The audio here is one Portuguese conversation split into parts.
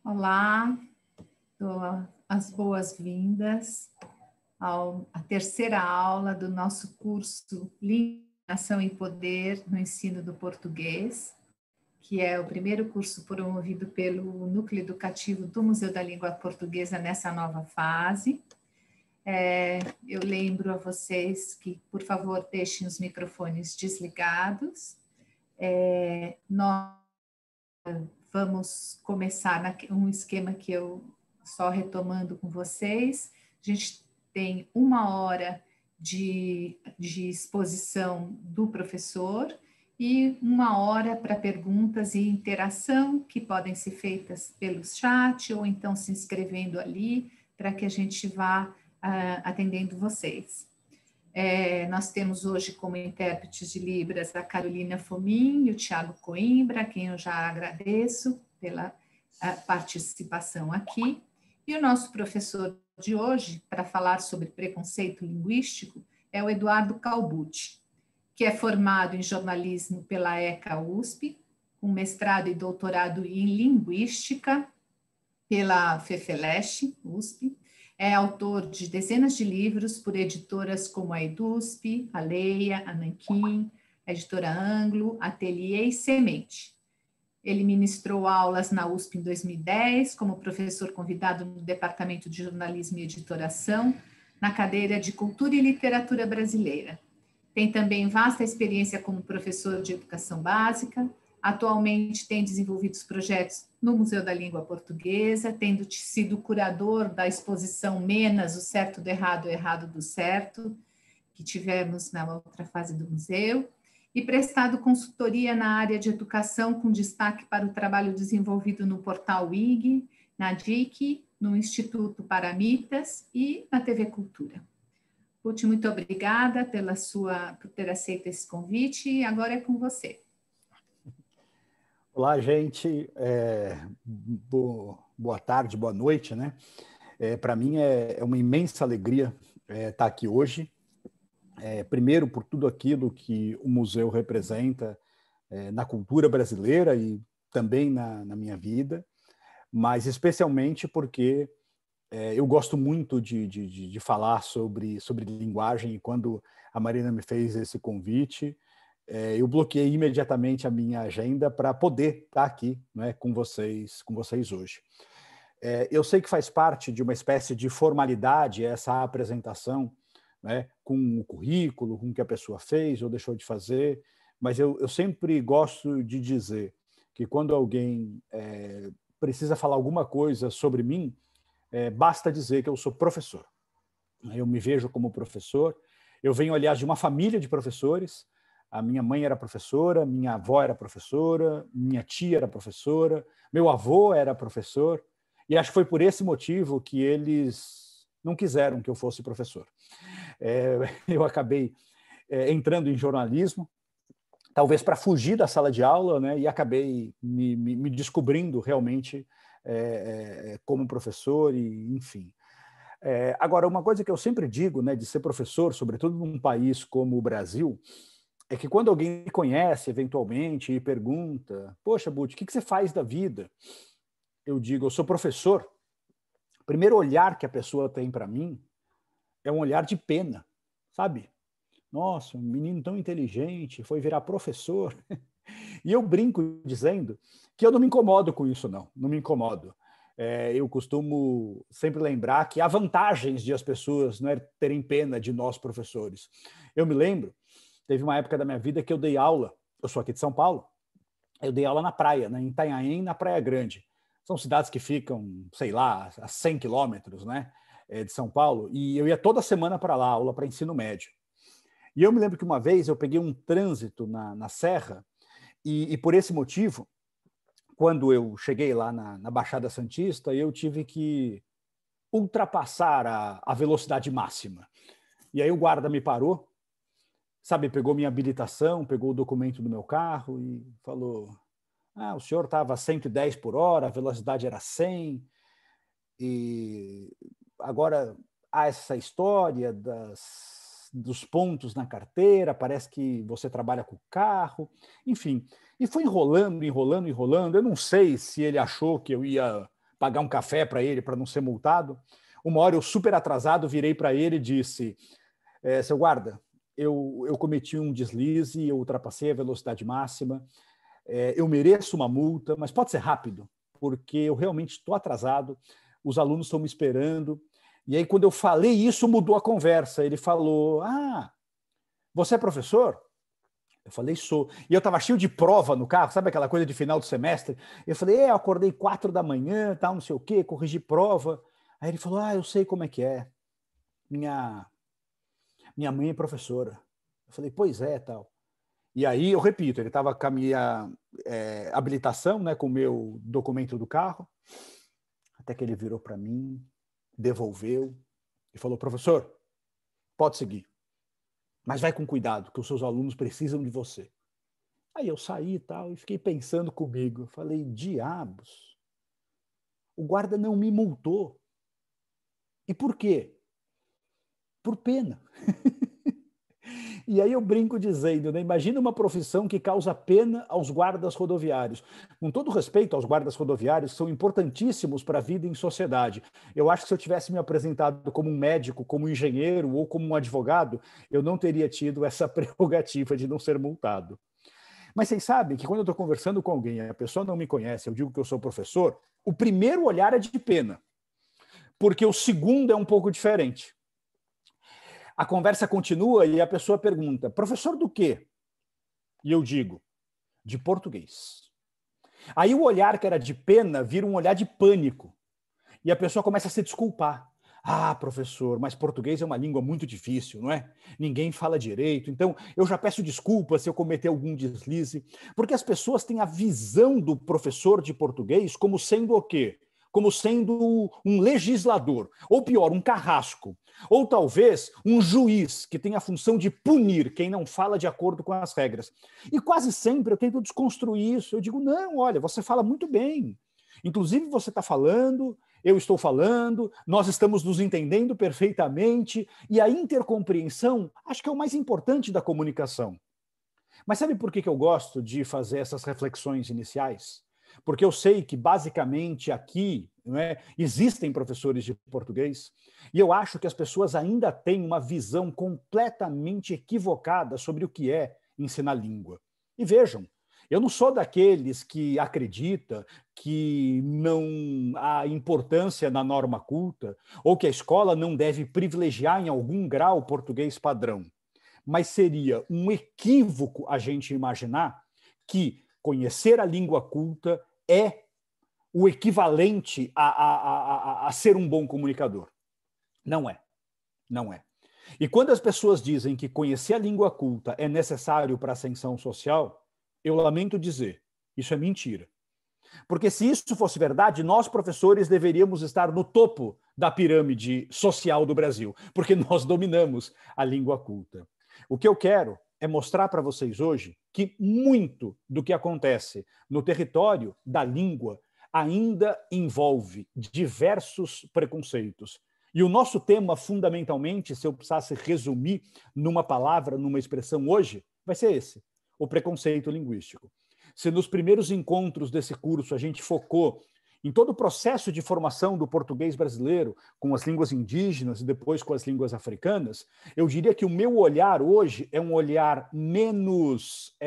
Olá, dou as boas-vindas à terceira aula do nosso curso Língua, Ação e Poder no Ensino do Português, que é o primeiro curso promovido pelo Núcleo Educativo do Museu da Língua Portuguesa nessa nova fase. Eu lembro a vocês que, por favor, deixem os microfones desligados. Nós vamos começar um esquema que eu só retomando com vocês. A gente tem 1 hora de exposição do professor e 1 hora para perguntas e interação que podem ser feitas pelo chat ou então se inscrevendo ali para que a gente vá atendendo vocês. Nós temos hoje como intérpretes de Libras a Carolina Fomin e o Tiago Coimbra, a quem eu já agradeço pela participação aqui. E o nosso professor de hoje, para falar sobre preconceito linguístico, é o Eduardo Calbucci, que é formado em jornalismo pela ECA USP, com mestrado e doutorado em linguística pela FEFELESH USP. É autor de dezenas de livros por editoras como a EDUSP, a Leia, a Nanquim, a editora Anglo, Ateliê e Semente. Ele ministrou aulas na USP em 2010, como professor convidado no Departamento de Jornalismo e Editoração, na cadeira de Cultura e Literatura Brasileira. Tem também vasta experiência como professor de educação básica. Atualmente tem desenvolvido projetos no Museu da Língua Portuguesa, tendo sido curador da exposição Menas, o certo do errado, o errado do certo, que tivemos na outra fase do museu, e prestado consultoria na área de educação, com destaque para o trabalho desenvolvido no portal IG, na DIC, no Instituto Paramitas e na TV Cultura. Ruth, muito obrigada por ter aceito esse convite, e agora é com você. Olá, gente. Boa tarde, boa noite, né? Para mim é uma imensa alegria estar aqui hoje. Primeiro, por tudo aquilo que o museu representa na cultura brasileira e também na minha vida, mas especialmente porque eu gosto muito de falar sobre linguagem, e quando a Marina me fez esse convite, eu bloqueei imediatamente a minha agenda para poder estar aqui, né, com vocês hoje. Eu sei que faz parte de uma espécie de formalidade essa apresentação, né, com o currículo, com o que a pessoa fez ou deixou de fazer, mas eu sempre gosto de dizer que quando alguém precisa falar alguma coisa sobre mim, basta dizer que eu sou professor. Eu me vejo como professor. Eu venho, aliás, de uma família de professores. A minha mãe era professora, minha avó era professora, minha tia era professora, meu avô era professor, e acho que foi por esse motivo que eles não quiseram que eu fosse professor. Eu acabei entrando em jornalismo, talvez para fugir da sala de aula, né, e acabei me descobrindo realmente como professor, e enfim. Agora, uma coisa que eu sempre digo, né, de ser professor, sobretudo num país como o Brasil, é que quando alguém me conhece, eventualmente, e pergunta, poxa, Butch, o que você faz da vida? Eu digo, eu sou professor. O primeiro olhar que a pessoa tem para mim é um olhar de pena, sabe? Nossa, um menino tão inteligente, foi virar professor. E eu brinco dizendo que eu não me incomodo com isso, não me incomodo. Eu costumo sempre lembrar que há vantagens de as pessoas, né, terem pena de nós professores. Eu me lembro, teve uma época da minha vida que eu dei aula, eu sou aqui de São Paulo, eu dei aula na praia, né, em Itanhaém, na Praia Grande. São cidades que ficam, sei lá, a 100 quilômetros, né, de São Paulo, e eu ia toda semana para lá, aula para ensino médio. E eu me lembro que uma vez eu peguei um trânsito na Serra, e por esse motivo, quando eu cheguei lá na Baixada Santista, eu tive que ultrapassar a velocidade máxima. E aí o guarda me parou, sabe, pegou minha habilitação, pegou o documento do meu carro e falou, o senhor estava a 110 por hora, a velocidade era 100, e agora há essa história dos pontos na carteira, parece que você trabalha com o carro, enfim. E foi enrolando. Eu não sei se ele achou que eu ia pagar um café para ele, para não ser multado. Uma hora eu, super atrasado, virei para ele e disse, seu guarda, eu cometi um deslize, eu ultrapassei a velocidade máxima, eu mereço uma multa, mas pode ser rápido, porque eu realmente estou atrasado, os alunos estão me esperando. E aí, quando eu falei isso, mudou a conversa. Ele falou, você é professor? Eu falei, sou. E eu estava cheio de prova no carro, sabe aquela coisa de final do semestre? Eu falei, eu acordei 4 da manhã, tal, não sei o quê, corrigi prova. Aí ele falou, eu sei como é que é. Minha mãe é professora. Eu falei, pois é, tal. E aí, eu repito, ele estava com a minha habilitação, né, com o meu documento do carro, até que ele virou para mim, devolveu e falou, professor, pode seguir, mas vai com cuidado, que os seus alunos precisam de você. Aí eu saí e tal, e fiquei pensando comigo. Falei, diabos, o guarda não me multou. E por quê? Por pena. E aí eu brinco dizendo, né? Imagina uma profissão que causa pena aos guardas rodoviários. Com todo respeito aos guardas rodoviários, que são importantíssimos para a vida em sociedade. Eu acho que se eu tivesse me apresentado como um médico, como um engenheiro ou como um advogado, eu não teria tido essa prerrogativa de não ser multado. Mas vocês sabem que quando eu estou conversando com alguém, a pessoa não me conhece, eu digo que eu sou professor, o primeiro olhar é de pena, porque o segundo é um pouco diferente. A conversa continua e a pessoa pergunta, professor do quê? E eu digo, de português. Aí o olhar que era de pena vira um olhar de pânico. E a pessoa começa a se desculpar. Professor, mas português é uma língua muito difícil, não é? Ninguém fala direito, então eu já peço desculpas se eu cometer algum deslize. Porque as pessoas têm a visão do professor de português como sendo o quê? Como sendo um legislador, ou pior, um carrasco, ou talvez um juiz que tem a função de punir quem não fala de acordo com as regras. E quase sempre eu tento desconstruir isso. Eu digo, não, olha, você fala muito bem. Inclusive você está falando, eu estou falando, nós estamos nos entendendo perfeitamente, e a intercompreensão acho que é o mais importante da comunicação. Mas sabe por que eu gosto de fazer essas reflexões iniciais? Porque eu sei que, basicamente, aqui existem professores de português e eu acho que as pessoas ainda têm uma visão completamente equivocada sobre o que é ensinar língua. E vejam, eu não sou daqueles que acredita que não há importância na norma culta ou que a escola não deve privilegiar em algum grau o português padrão. Mas seria um equívoco a gente imaginar que conhecer a língua culta é o equivalente a ser um bom comunicador. Não é. Não é. E quando as pessoas dizem que conhecer a língua culta é necessário para a ascensão social, eu lamento dizer, isso é mentira. Porque se isso fosse verdade, nós, professores, deveríamos estar no topo da pirâmide social do Brasil, porque nós dominamos a língua culta. O que eu quero é mostrar para vocês hoje que muito do que acontece no território da língua ainda envolve diversos preconceitos. E o nosso tema, fundamentalmente, se eu precisasse resumir numa palavra, numa expressão hoje, vai ser esse, o preconceito linguístico. Se nos primeiros encontros desse curso a gente focou em todo o processo de formação do português brasileiro, com as línguas indígenas e depois com as línguas africanas, eu diria que o meu olhar hoje é um olhar menos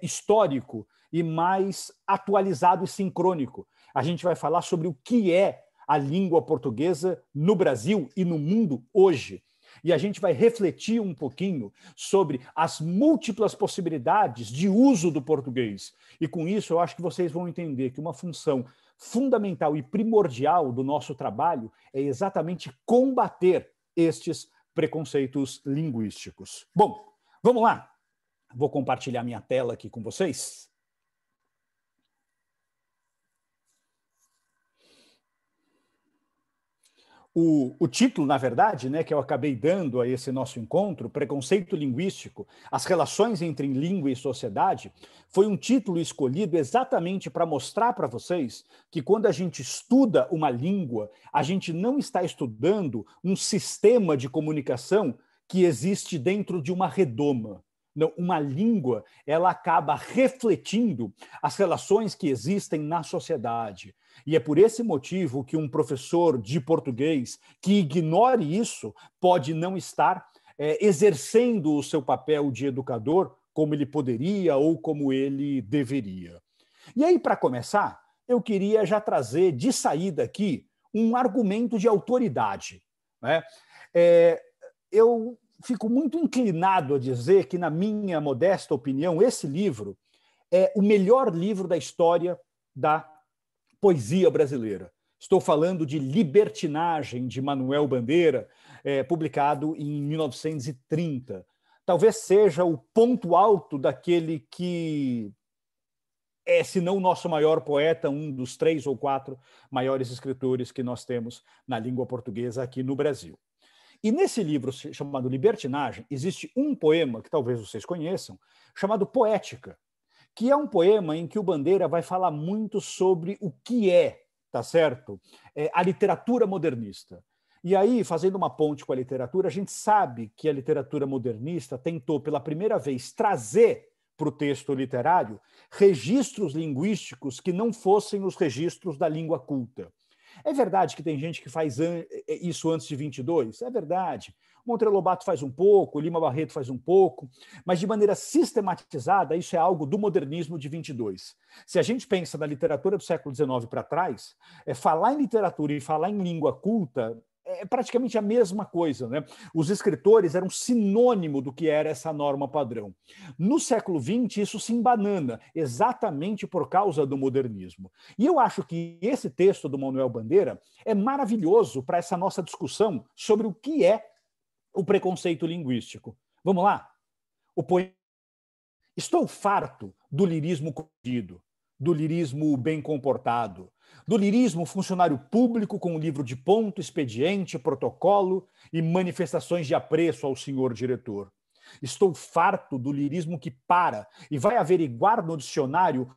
histórico e mais atualizado e sincrônico. A gente vai falar sobre o que é a língua portuguesa no Brasil e no mundo hoje. E a gente vai refletir um pouquinho sobre as múltiplas possibilidades de uso do português. E com isso eu acho que vocês vão entender que uma função fundamental e primordial do nosso trabalho é exatamente combater estes preconceitos linguísticos. Bom, vamos lá. Vou compartilhar minha tela aqui com vocês. O título, na verdade, que eu acabei dando a esse nosso encontro, Preconceito Linguístico, as relações entre língua e sociedade, foi um título escolhido exatamente para mostrar para vocês que quando a gente estuda uma língua, a gente não está estudando um sistema de comunicação que existe dentro de uma redoma. Não, uma língua, ela acaba refletindo as relações que existem na sociedade. E é por esse motivo que um professor de português que ignore isso pode não estar exercendo o seu papel de educador como ele poderia ou como ele deveria. E aí, para começar, eu queria já trazer de saída aqui um argumento de autoridade, né? Eu fico muito inclinado a dizer que, na minha modesta opinião, esse livro é o melhor livro da história da poesia brasileira. Estou falando de Libertinagem, de Manuel Bandeira, publicado em 1930. Talvez seja o ponto alto daquele que se não o nosso maior poeta, um dos 3 ou 4 maiores escritores que nós temos na língua portuguesa aqui no Brasil. E nesse livro chamado Libertinagem, existe um poema que talvez vocês conheçam, chamado Poética, que é um poema em que o Bandeira vai falar muito sobre o que tá certo? A literatura modernista. E aí, fazendo uma ponte com a literatura, a gente sabe que a literatura modernista tentou pela primeira vez trazer para o texto literário registros linguísticos que não fossem os registros da língua culta. É verdade que tem gente que faz isso antes de 22? É verdade. Monteiro Lobato faz um pouco, Lima Barreto faz um pouco, mas de maneira sistematizada, isso é algo do modernismo de 22. Se a gente pensa na literatura do século XIX para trás, falar em literatura e falar em língua culta é praticamente a mesma coisa, né? Os escritores eram sinônimo do que era essa norma padrão. No século XX, isso se embanana, exatamente por causa do modernismo. E eu acho que esse texto do Manuel Bandeira é maravilhoso para essa nossa discussão sobre o que é o preconceito linguístico. Vamos lá? O poema: estou farto do lirismo contido, do lirismo bem comportado, do lirismo funcionário público com livro de ponto, expediente, protocolo e manifestações de apreço ao senhor diretor. Estou farto do lirismo que para e vai averiguar no dicionário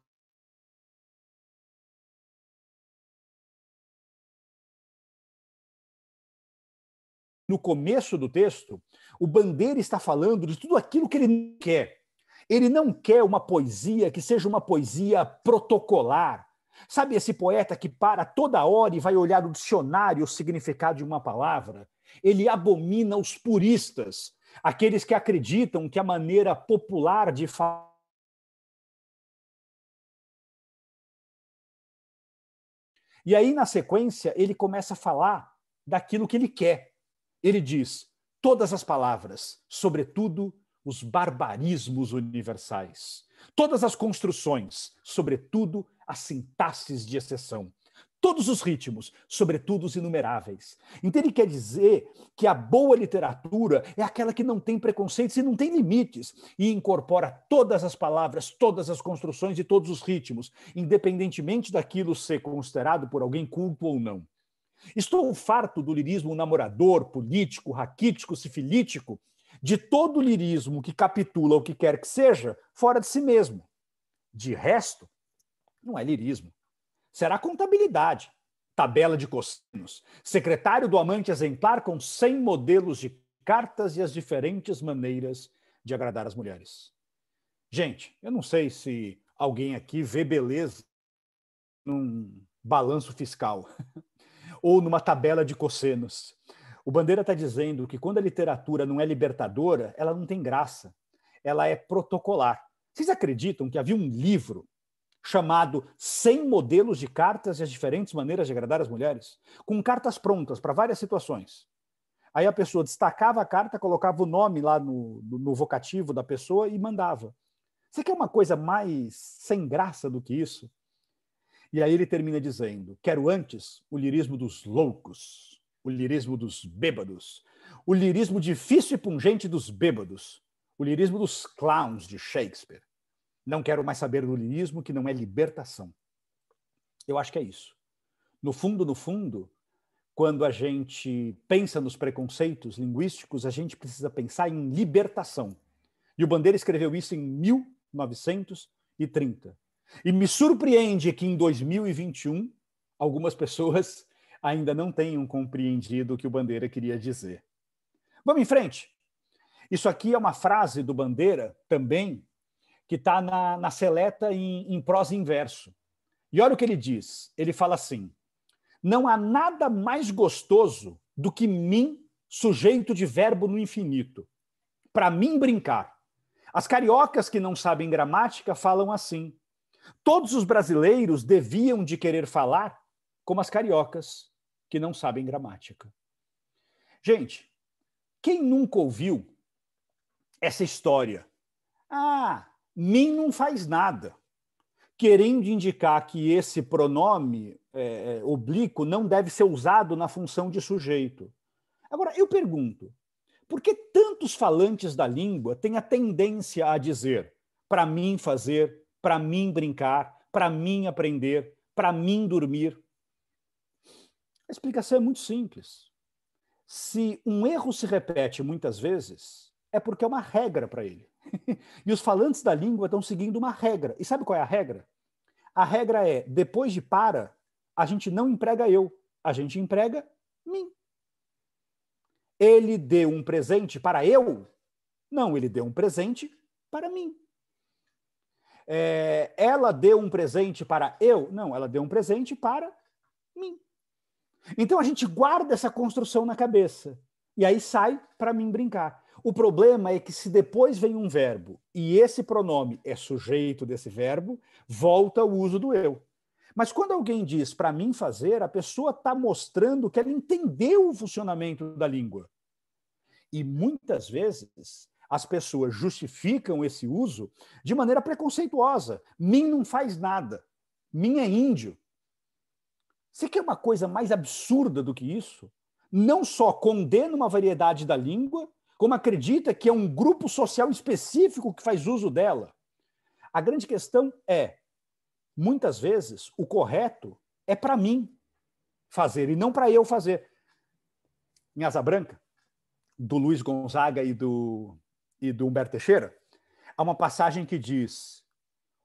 no começo do texto, o Bandeira está falando de tudo aquilo que ele não quer. Ele não quer uma poesia que seja uma poesia protocolar. Sabe esse poeta que para toda hora e vai olhar no dicionário o significado de uma palavra? Ele abomina os puristas, aqueles que acreditam que a maneira popular de falar. E aí, na sequência, ele começa a falar daquilo que ele quer. Ele diz: todas as palavras, sobretudo os barbarismos universais, todas as construções, sobretudo as sintaxes de exceção, todos os ritmos, sobretudo os inumeráveis. Então ele quer dizer que a boa literatura é aquela que não tem preconceitos e não tem limites, e incorpora todas as palavras, todas as construções e todos os ritmos, independentemente daquilo ser considerado por alguém culto ou não. Estou farto do lirismo namorador, político, raquítico, sifilítico, de todo lirismo que capitula o que quer que seja fora de si mesmo. De resto, não é lirismo. Será contabilidade, tabela de cossenos, secretário do amante exemplar com 100 modelos de cartas e as diferentes maneiras de agradar as mulheres. Gente, eu não sei se alguém aqui vê beleza num balanço fiscal ou numa tabela de cossenos. O Bandeira está dizendo que quando a literatura não é libertadora, ela não tem graça, ela é protocolar. Vocês acreditam que havia um livro chamado 100 modelos de cartas e as diferentes maneiras de agradar as mulheres? Com cartas prontas para várias situações. Aí a pessoa destacava a carta, colocava o nome lá no vocativo da pessoa e mandava. Você quer uma coisa mais sem graça do que isso? E aí ele termina dizendo: quero antes o lirismo dos loucos, o lirismo dos bêbados, o lirismo difícil e pungente dos bêbados, o lirismo dos clowns de Shakespeare. Não quero mais saber do lirismo que não é libertação. Eu acho que é isso. No fundo, quando a gente pensa nos preconceitos linguísticos, a gente precisa pensar em libertação. E o Bandeira escreveu isso em 1930. E me surpreende que em 2021 algumas pessoas ainda não tenham compreendido o que o Bandeira queria dizer. Vamos em frente. Isso aqui é uma frase do Bandeira, também, que está na seleta em prosa em verso. E olha o que ele diz. Ele fala assim: não há nada mais gostoso do que mim, sujeito de verbo no infinito. Para mim brincar. As cariocas que não sabem gramática falam assim. Todos os brasileiros deviam de querer falar como as cariocas que não sabem gramática. Gente, quem nunca ouviu essa história? Ah, mim não faz nada. Querendo indicar que esse pronome oblíquo não deve ser usado na função de sujeito. Agora, eu pergunto, por que tantos falantes da língua têm a tendência a dizer para mim fazer, para mim brincar, para mim aprender, para mim dormir? A explicação é muito simples. Se um erro se repete muitas vezes, é porque é uma regra para ele. E os falantes da língua estão seguindo uma regra. E sabe qual é a regra? A regra é, depois de para, a gente não emprega eu, a gente emprega mim. Ele deu um presente para eu? Não, ele deu um presente para mim. Ela deu um presente para eu? Não, ela deu um presente para mim. Então a gente guarda essa construção na cabeça e aí sai para mim brincar. O problema é que se depois vem um verbo e esse pronome é sujeito desse verbo, volta o uso do eu. Mas quando alguém diz para mim fazer, a pessoa está mostrando que ela entendeu o funcionamento da língua. E muitas vezes as pessoas justificam esse uso de maneira preconceituosa. Mim não faz nada. Mim é índio. Você quer uma coisa mais absurda do que isso? Não só condena uma variedade da língua, como acredita que é um grupo social específico que faz uso dela. A grande questão é, muitas vezes, o correto é para mim fazer e não para eu fazer. Em Asa Branca, do Luiz Gonzaga e do Humberto Teixeira, há uma passagem que diz: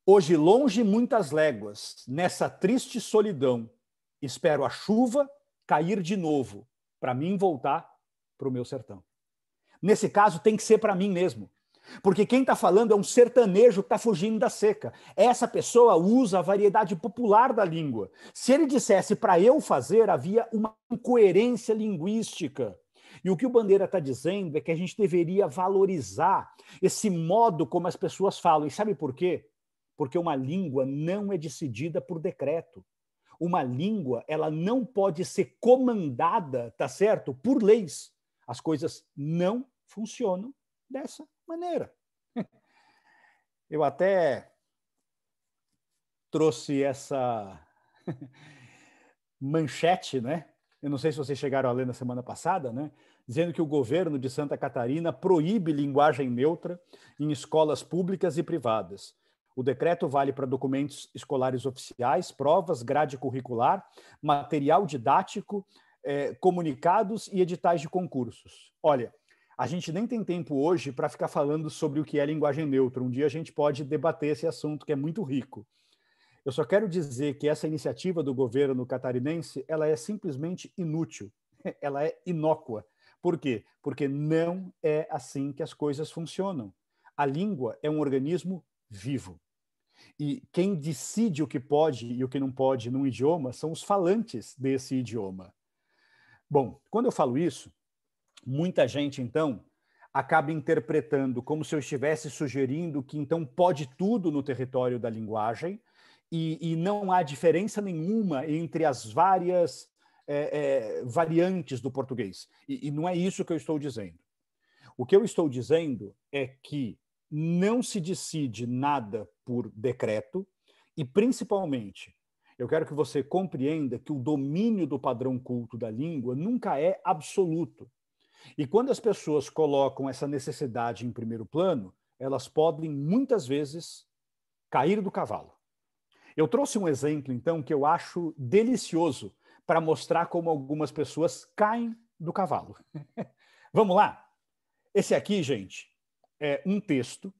hoje longe muitas léguas, nessa triste solidão, espero a chuva cair de novo, para mim voltar para o meu sertão. Nesse caso, tem que ser para mim mesmo. Porque quem está falando é um sertanejo que está fugindo da seca. Essa pessoa usa a variedade popular da língua. Se ele dissesse para eu fazer, havia uma incoerência linguística. E o que o Bandeira está dizendo é que a gente deveria valorizar esse modo como as pessoas falam. E sabe por quê? Porque uma língua não é decidida por decreto. Uma língua, ela não pode ser comandada, tá certo? Por leis. As coisas não funcionam dessa maneira. Eu até trouxe essa manchete, né? Eu não sei se vocês chegaram a ler na semana passada, né? Dizendo que o governo de Santa Catarina proíbe linguagem neutra em escolas públicas e privadas. O decreto vale para documentos escolares oficiais, provas, grade curricular, material didático, comunicados e editais de concursos. Olha, a gente nem tem tempo hoje para ficar falando sobre o que é linguagem neutra. Um dia a gente pode debater esse assunto, que é muito rico. Eu só quero dizer que essa iniciativa do governo catarinense, ela é simplesmente inútil, ela é inócua. Por quê? Porque não é assim que as coisas funcionam. A língua é um organismo vivo. E quem decide o que pode e o que não pode num idioma são os falantes desse idioma. Bom, quando eu falo isso, muita gente, então, acaba interpretando como se eu estivesse sugerindo que, então, pode tudo no território da linguagem e não há diferença nenhuma entre as várias variantes do português. E não é isso que eu estou dizendo. O que eu estou dizendo é que não se decide nada por decreto e, principalmente, eu quero que você compreenda que o domínio do padrão culto da língua nunca é absoluto. E quando as pessoas colocam essa necessidade em primeiro plano, elas podem, muitas vezes, cair do cavalo. Eu trouxe um exemplo, então, que eu acho delicioso para mostrar como algumas pessoas caem do cavalo. Vamos lá? Esse aqui, gente, é um texto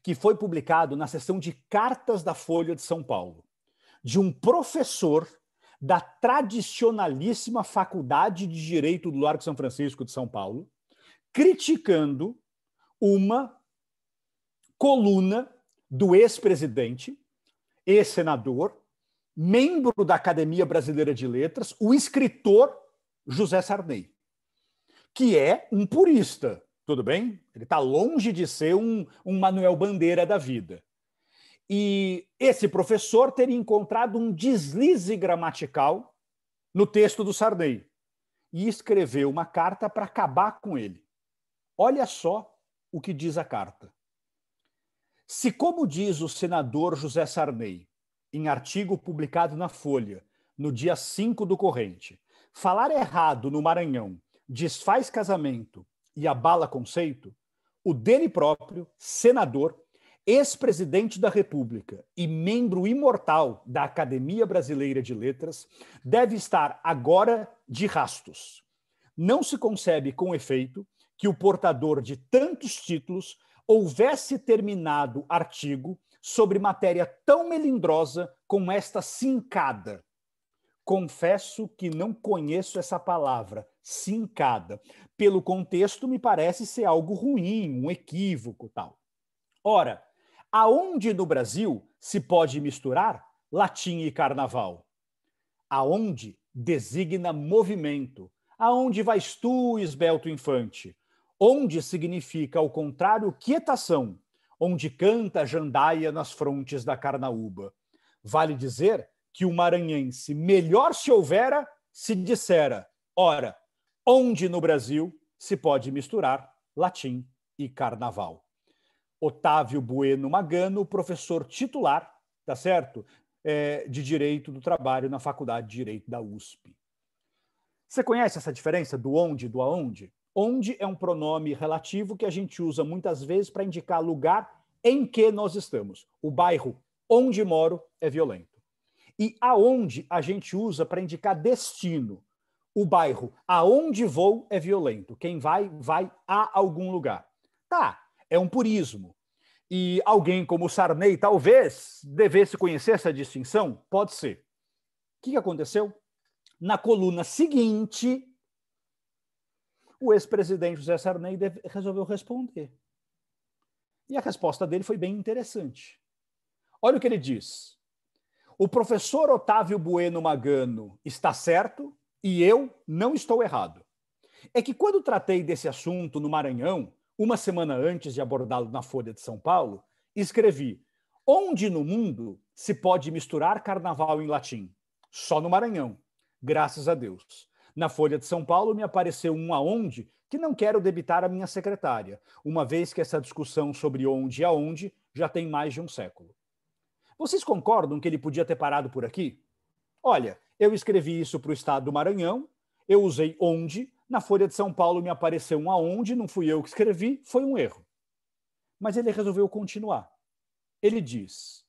que foi publicado na seção de cartas da Folha de São Paulo, de um professor da tradicionalíssima Faculdade de Direito do Largo São Francisco de São Paulo, criticando uma coluna do ex-presidente, ex-senador, membro da Academia Brasileira de Letras, o escritor José Sarney, que é um purista, tudo bem? Ele está longe de ser um Manuel Bandeira da vida. E esse professor teria encontrado um deslize gramatical no texto do Sarney e escreveu uma carta para acabar com ele. Olha só o que diz a carta. Se, como diz o senador José Sarney, em artigo publicado na Folha, no dia 5 do corrente, falar errado no Maranhão desfaz casamento e abala conceito, o dele próprio, senador, ex-presidente da República e membro imortal da Academia Brasileira de Letras, deve estar agora de rastos. Não se concebe com efeito que o portador de tantos títulos houvesse terminado artigo sobre matéria tão melindrosa como esta cincada. Confesso que não conheço essa palavra, cincada. Pelo contexto, me parece ser algo ruim, um equívoco, tal. Ora, aonde no Brasil se pode misturar latim e carnaval? Aonde designa movimento. Aonde vais tu, esbelto infante? Onde significa, ao contrário, quietação. Onde canta a jandaia nas frontes da carnaúba. Vale dizer que o maranhense melhor se houvera se dissera, ora, onde no Brasil se pode misturar latim e carnaval. Otávio Bueno Magano, professor titular, tá certo? De Direito do Trabalho na Faculdade de Direito da USP. Você conhece essa diferença do onde e do aonde? Onde é um pronome relativo que a gente usa muitas vezes para indicar lugar em que nós estamos. O bairro onde moro é violento. E aonde a gente usa para indicar destino. O bairro aonde vou é violento. Quem vai, vai a algum lugar. Tá, é um purismo. E alguém como Sarney talvez devesse conhecer essa distinção? Pode ser. O que aconteceu? Na coluna seguinte, o ex-presidente José Sarney resolveu responder. E a resposta dele foi bem interessante. Olha o que ele diz. O professor Otávio Bueno Magano está certo e eu não estou errado. É que quando tratei desse assunto no Maranhão, uma semana antes de abordá-lo na Folha de São Paulo, escrevi: onde no mundo se pode misturar carnaval em latim? Só no Maranhão, graças a Deus. Na Folha de São Paulo me apareceu um aonde que não quero debitar a minha secretária, uma vez que essa discussão sobre onde e aonde já tem mais de um século. Vocês concordam que ele podia ter parado por aqui? Olha, eu escrevi isso para o estado do Maranhão, eu usei onde, na Folha de São Paulo me apareceu um aonde, não fui eu que escrevi, foi um erro. Mas ele resolveu continuar. Ele diz: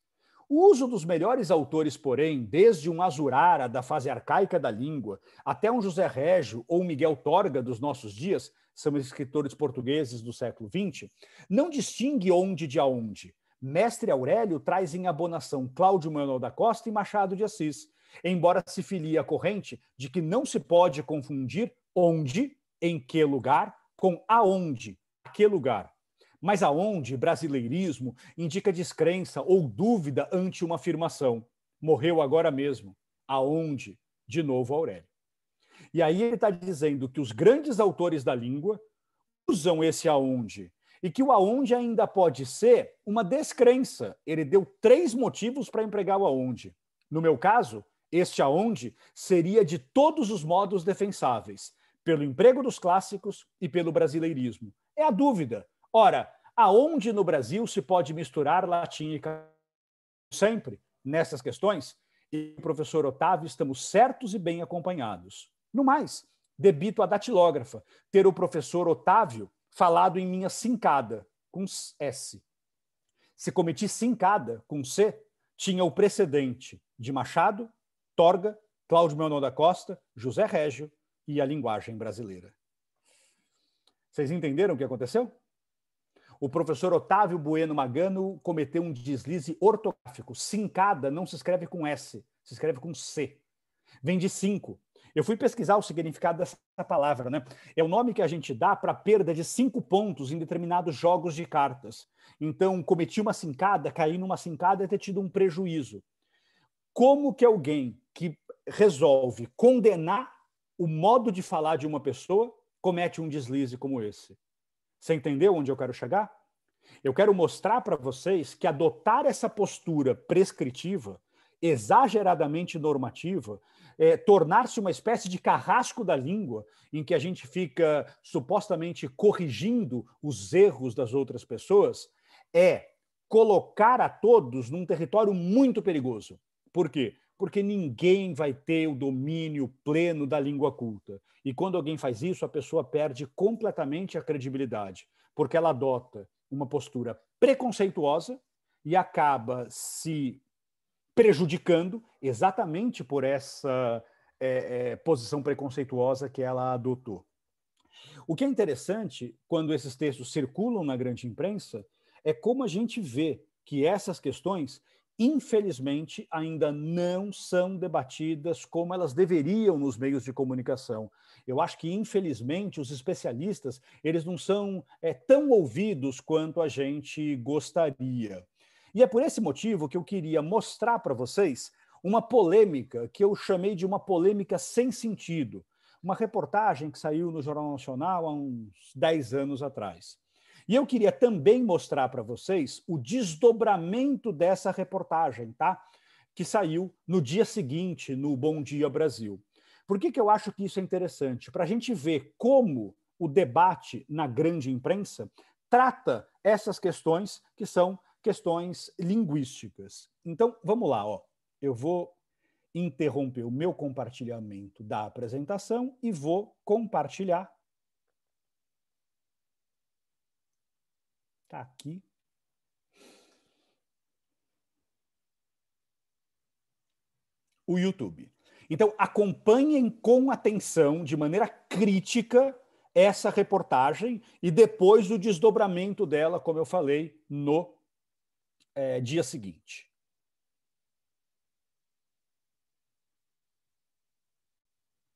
o uso dos melhores autores, porém, desde um Azurara da fase arcaica da língua até um José Régio ou Miguel Torga dos nossos dias, são escritores portugueses do século XX, não distingue onde de aonde. Mestre Aurélio traz em abonação Cláudio Manuel da Costa e Machado de Assis, embora se filie à corrente de que não se pode confundir onde, em que lugar, com aonde, a que lugar. Mas aonde, brasileirismo, indica descrença ou dúvida ante uma afirmação. Morreu agora mesmo. Aonde? De novo Aurélio. E aí ele está dizendo que os grandes autores da língua usam esse aonde, e que o aonde ainda pode ser uma descrença. Ele deu 3 motivos para empregar o aonde. No meu caso, este aonde seria de todos os modos defensáveis, pelo emprego dos clássicos e pelo brasileirismo. É a dúvida. Ora, aonde no Brasil se pode misturar latim e carnaval? Sempre, nessas questões, e o professor Otávio estamos certos e bem acompanhados. No mais, debito a datilógrafa ter o professor Otávio falado em minha cincada, com S. Se cometi cincada, com C, tinha o precedente de Machado, Torga, Cláudio Manuel da Costa, José Régio e a linguagem brasileira. Vocês entenderam o que aconteceu? O professor Otávio Bueno Magano cometeu um deslize ortográfico. Cincada não se escreve com S, se escreve com C. Vem de 5. Eu fui pesquisar o significado dessa palavra, né? É o nome que a gente dá para a perda de 5 pontos em determinados jogos de cartas. Então, cometi uma cincada, caí numa cincada e ter tido um prejuízo. Como que alguém que resolve condenar o modo de falar de uma pessoa comete um deslize como esse? Você entendeu onde eu quero chegar? Eu quero mostrar para vocês que adotar essa postura prescritiva, exageradamente normativa, tornar-se uma espécie de carrasco da língua, em que a gente fica supostamente corrigindo os erros das outras pessoas, é colocar a todos num território muito perigoso. Por quê? Porque ninguém vai ter o domínio pleno da língua culta. E quando alguém faz isso, a pessoa perde completamente a credibilidade, porque ela adota uma postura preconceituosa e acaba se prejudicando exatamente por essa posição preconceituosa que ela adotou. O que é interessante, quando esses textos circulam na grande imprensa, é como a gente vê que essas questões, infelizmente, ainda não são debatidas como elas deveriam nos meios de comunicação. Eu acho que, infelizmente, os especialistas eles não são tão ouvidos quanto a gente gostaria. E é por esse motivo que eu queria mostrar para vocês uma polêmica que eu chamei de uma polêmica sem sentido. Uma reportagem que saiu no Jornal Nacional há uns 10 anos atrás. E eu queria também mostrar para vocês o desdobramento dessa reportagem, tá? Que saiu no dia seguinte, no Bom Dia Brasil. Por que eu acho que isso é interessante? Para a gente ver como o debate na grande imprensa trata essas questões que são questões linguísticas. Então, vamos lá, ó. Eu vou interromper o meu compartilhamento da apresentação e vou compartilhar. Está aqui. O YouTube. Então, acompanhem com atenção, de maneira crítica, essa reportagem e depois o desdobramento dela, como eu falei, no dia seguinte.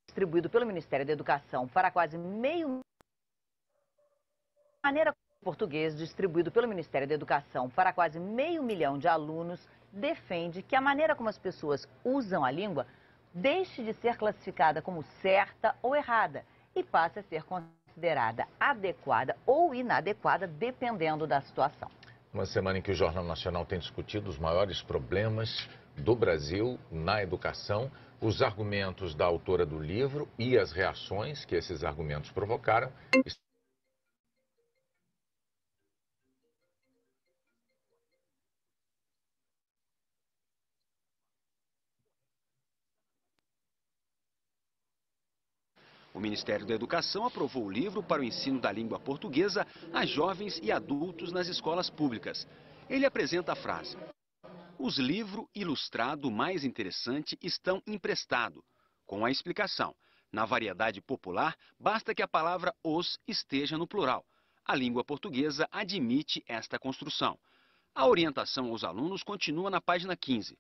Distribuído pelo Ministério da Educação para quase meio... maneira português distribuído pelo Ministério da Educação para quase 500 mil de alunos defende que a maneira como as pessoas usam a língua deixe de ser classificada como certa ou errada e passe a ser considerada adequada ou inadequada, dependendo da situação. Uma semana em que o Jornal Nacional tem discutido os maiores problemas do Brasil na educação, os argumentos da autora do livro e as reações que esses argumentos provocaram. O Ministério da Educação aprovou o livro para o ensino da língua portuguesa a jovens e adultos nas escolas públicas. Ele apresenta a frase: os livros ilustrados mais interessantes estão emprestados, com a explicação: na variedade popular, basta que a palavra os esteja no plural. A língua portuguesa admite esta construção. A orientação aos alunos continua na página 15.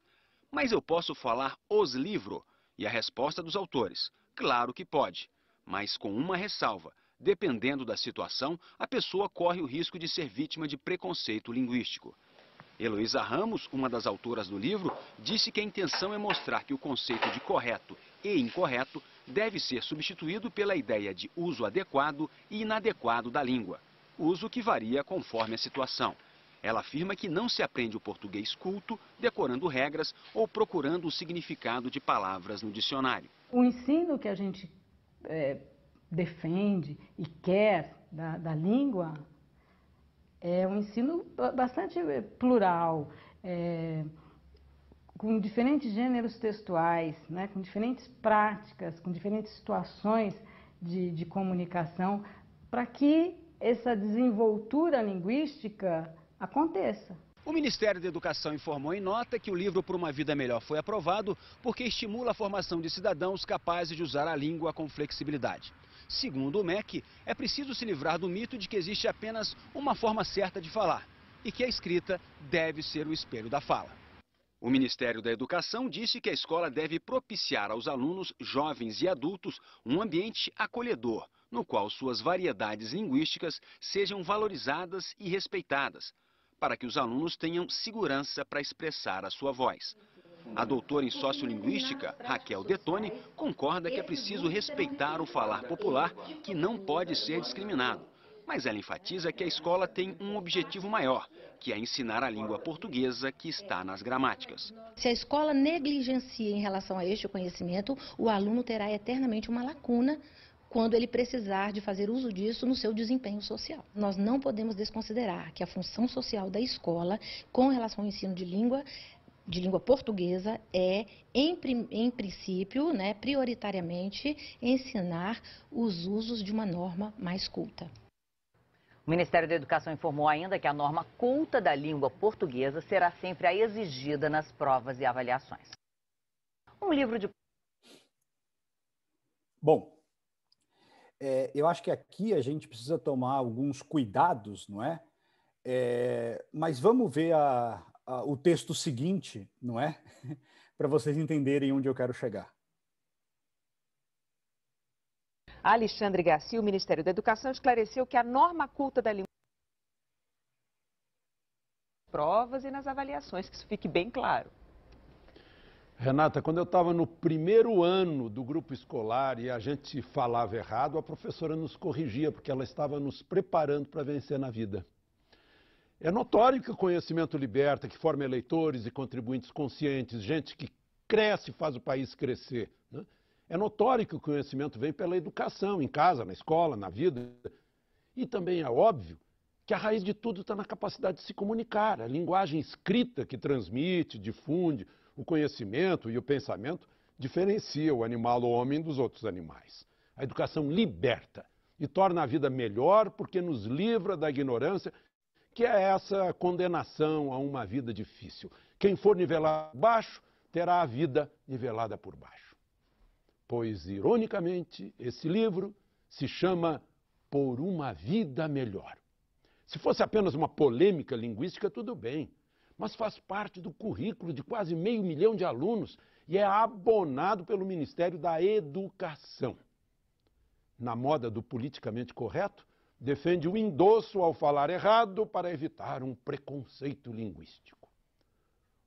Mas eu posso falar os livros? E a resposta dos autores: claro que pode. Mas com uma ressalva: dependendo da situação, a pessoa corre o risco de ser vítima de preconceito linguístico. Heloísa Ramos, uma das autoras do livro, disse que a intenção é mostrar que o conceito de correto e incorreto deve ser substituído pela ideia de uso adequado e inadequado da língua, uso que varia conforme a situação. Ela afirma que não se aprende o português culto decorando regras ou procurando o significado de palavras no dicionário. O ensino que a gente defende e quer da língua é um ensino bastante plural, com diferentes gêneros textuais, né, com diferentes práticas, com diferentes situações de comunicação, para que essa desenvoltura linguística aconteça. O Ministério da Educação informou em nota que o livro Por uma Vida Melhor foi aprovado porque estimula a formação de cidadãos capazes de usar a língua com flexibilidade. Segundo o MEC, é preciso se livrar do mito de que existe apenas uma forma certa de falar e que a escrita deve ser o espelho da fala. O Ministério da Educação disse que a escola deve propiciar aos alunos, jovens e adultos um ambiente acolhedor, no qual suas variedades linguísticas sejam valorizadas e respeitadas, para que os alunos tenham segurança para expressar a sua voz. A doutora em sociolinguística, Raquel Detoni, concorda que é preciso respeitar o falar popular, que não pode ser discriminado. Mas ela enfatiza que a escola tem um objetivo maior, que é ensinar a língua portuguesa que está nas gramáticas. Se a escola negligencia em relação a este conhecimento, o aluno terá eternamente uma lacuna quando ele precisar de fazer uso disso no seu desempenho social. Nós não podemos desconsiderar que a função social da escola com relação ao ensino de língua portuguesa é, em princípio, prioritariamente, ensinar os usos de uma norma mais culta. O Ministério da Educação informou ainda que a norma culta da língua portuguesa será sempre a exigida nas provas e avaliações. Um livro de... Bom, eu acho que aqui a gente precisa tomar alguns cuidados, não é? Mas vamos ver o texto seguinte, não é? Para vocês entenderem onde eu quero chegar. Alexandre Garcia, o Ministério da Educação, esclareceu que a norma culta da língua provas e nas avaliações, que isso fique bem claro. Renata, quando eu estava no primeiro ano do grupo escolar e a gente falava errado, a professora nos corrigia, porque ela estava nos preparando para vencer na vida. É notório que o conhecimento liberta, que forma eleitores e contribuintes conscientes, gente que cresce e faz o país crescer, né? É notório que o conhecimento vem pela educação, em casa, na escola, na vida. E também é óbvio que a raiz de tudo está na capacidade de se comunicar. A linguagem escrita que transmite, difunde o conhecimento e o pensamento diferencia o animal ou homem dos outros animais. A educação liberta e torna a vida melhor porque nos livra da ignorância, que é essa condenação a uma vida difícil. Quem for nivelado por baixo, terá a vida nivelada por baixo. Pois, ironicamente, esse livro se chama Por uma Vida Melhor. Se fosse apenas uma polêmica linguística, tudo bem, mas faz parte do currículo de quase 500 mil de alunos e é abonado pelo Ministério da Educação. Na moda do politicamente correto, defende o endosso ao falar errado para evitar um preconceito linguístico.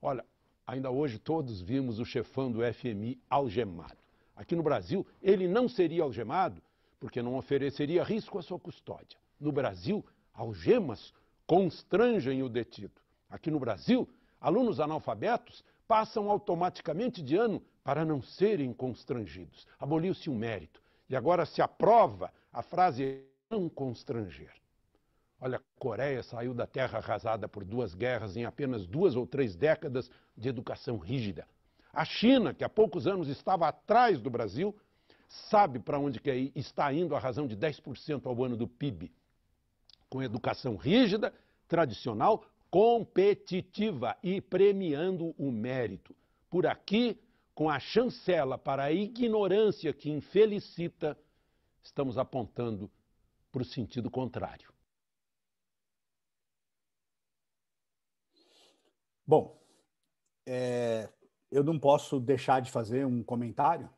Olha, ainda hoje todos vimos o chefão do FMI algemado. Aqui no Brasil, ele não seria algemado porque não ofereceria risco à sua custódia. No Brasil, algemas constrangem o detido. Aqui no Brasil, alunos analfabetos passam automaticamente de ano para não serem constrangidos. Aboliu-se o mérito e agora se aprova a frase não constranger. Olha, a Coreia saiu da terra arrasada por 2 guerras em apenas 2 ou 3 décadas de educação rígida. A China, que há poucos anos estava atrás do Brasil, sabe para onde está indo a razão de 10% ao ano do PIB. Com educação rígida, tradicional, competitiva e premiando o mérito. Por aqui, com a chancela para a ignorância que infelicita, estamos apontando para o sentido contrário. Bom, eu não posso deixar de fazer um comentário,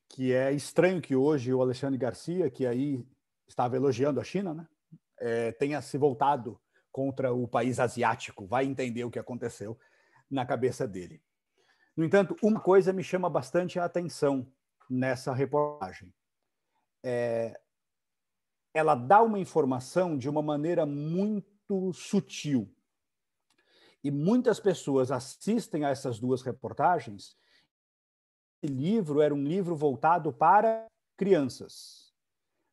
que é estranho que hoje o Alexandre Garcia, que aí estava elogiando a China, né, tenha se voltado contra o país asiático, vai entender o que aconteceu na cabeça dele. No entanto, uma coisa me chama bastante a atenção nessa reportagem. Ela dá uma informação de uma maneira muito sutil. E muitas pessoas assistem a essas 2 reportagens. Esse livro era um livro voltado para crianças.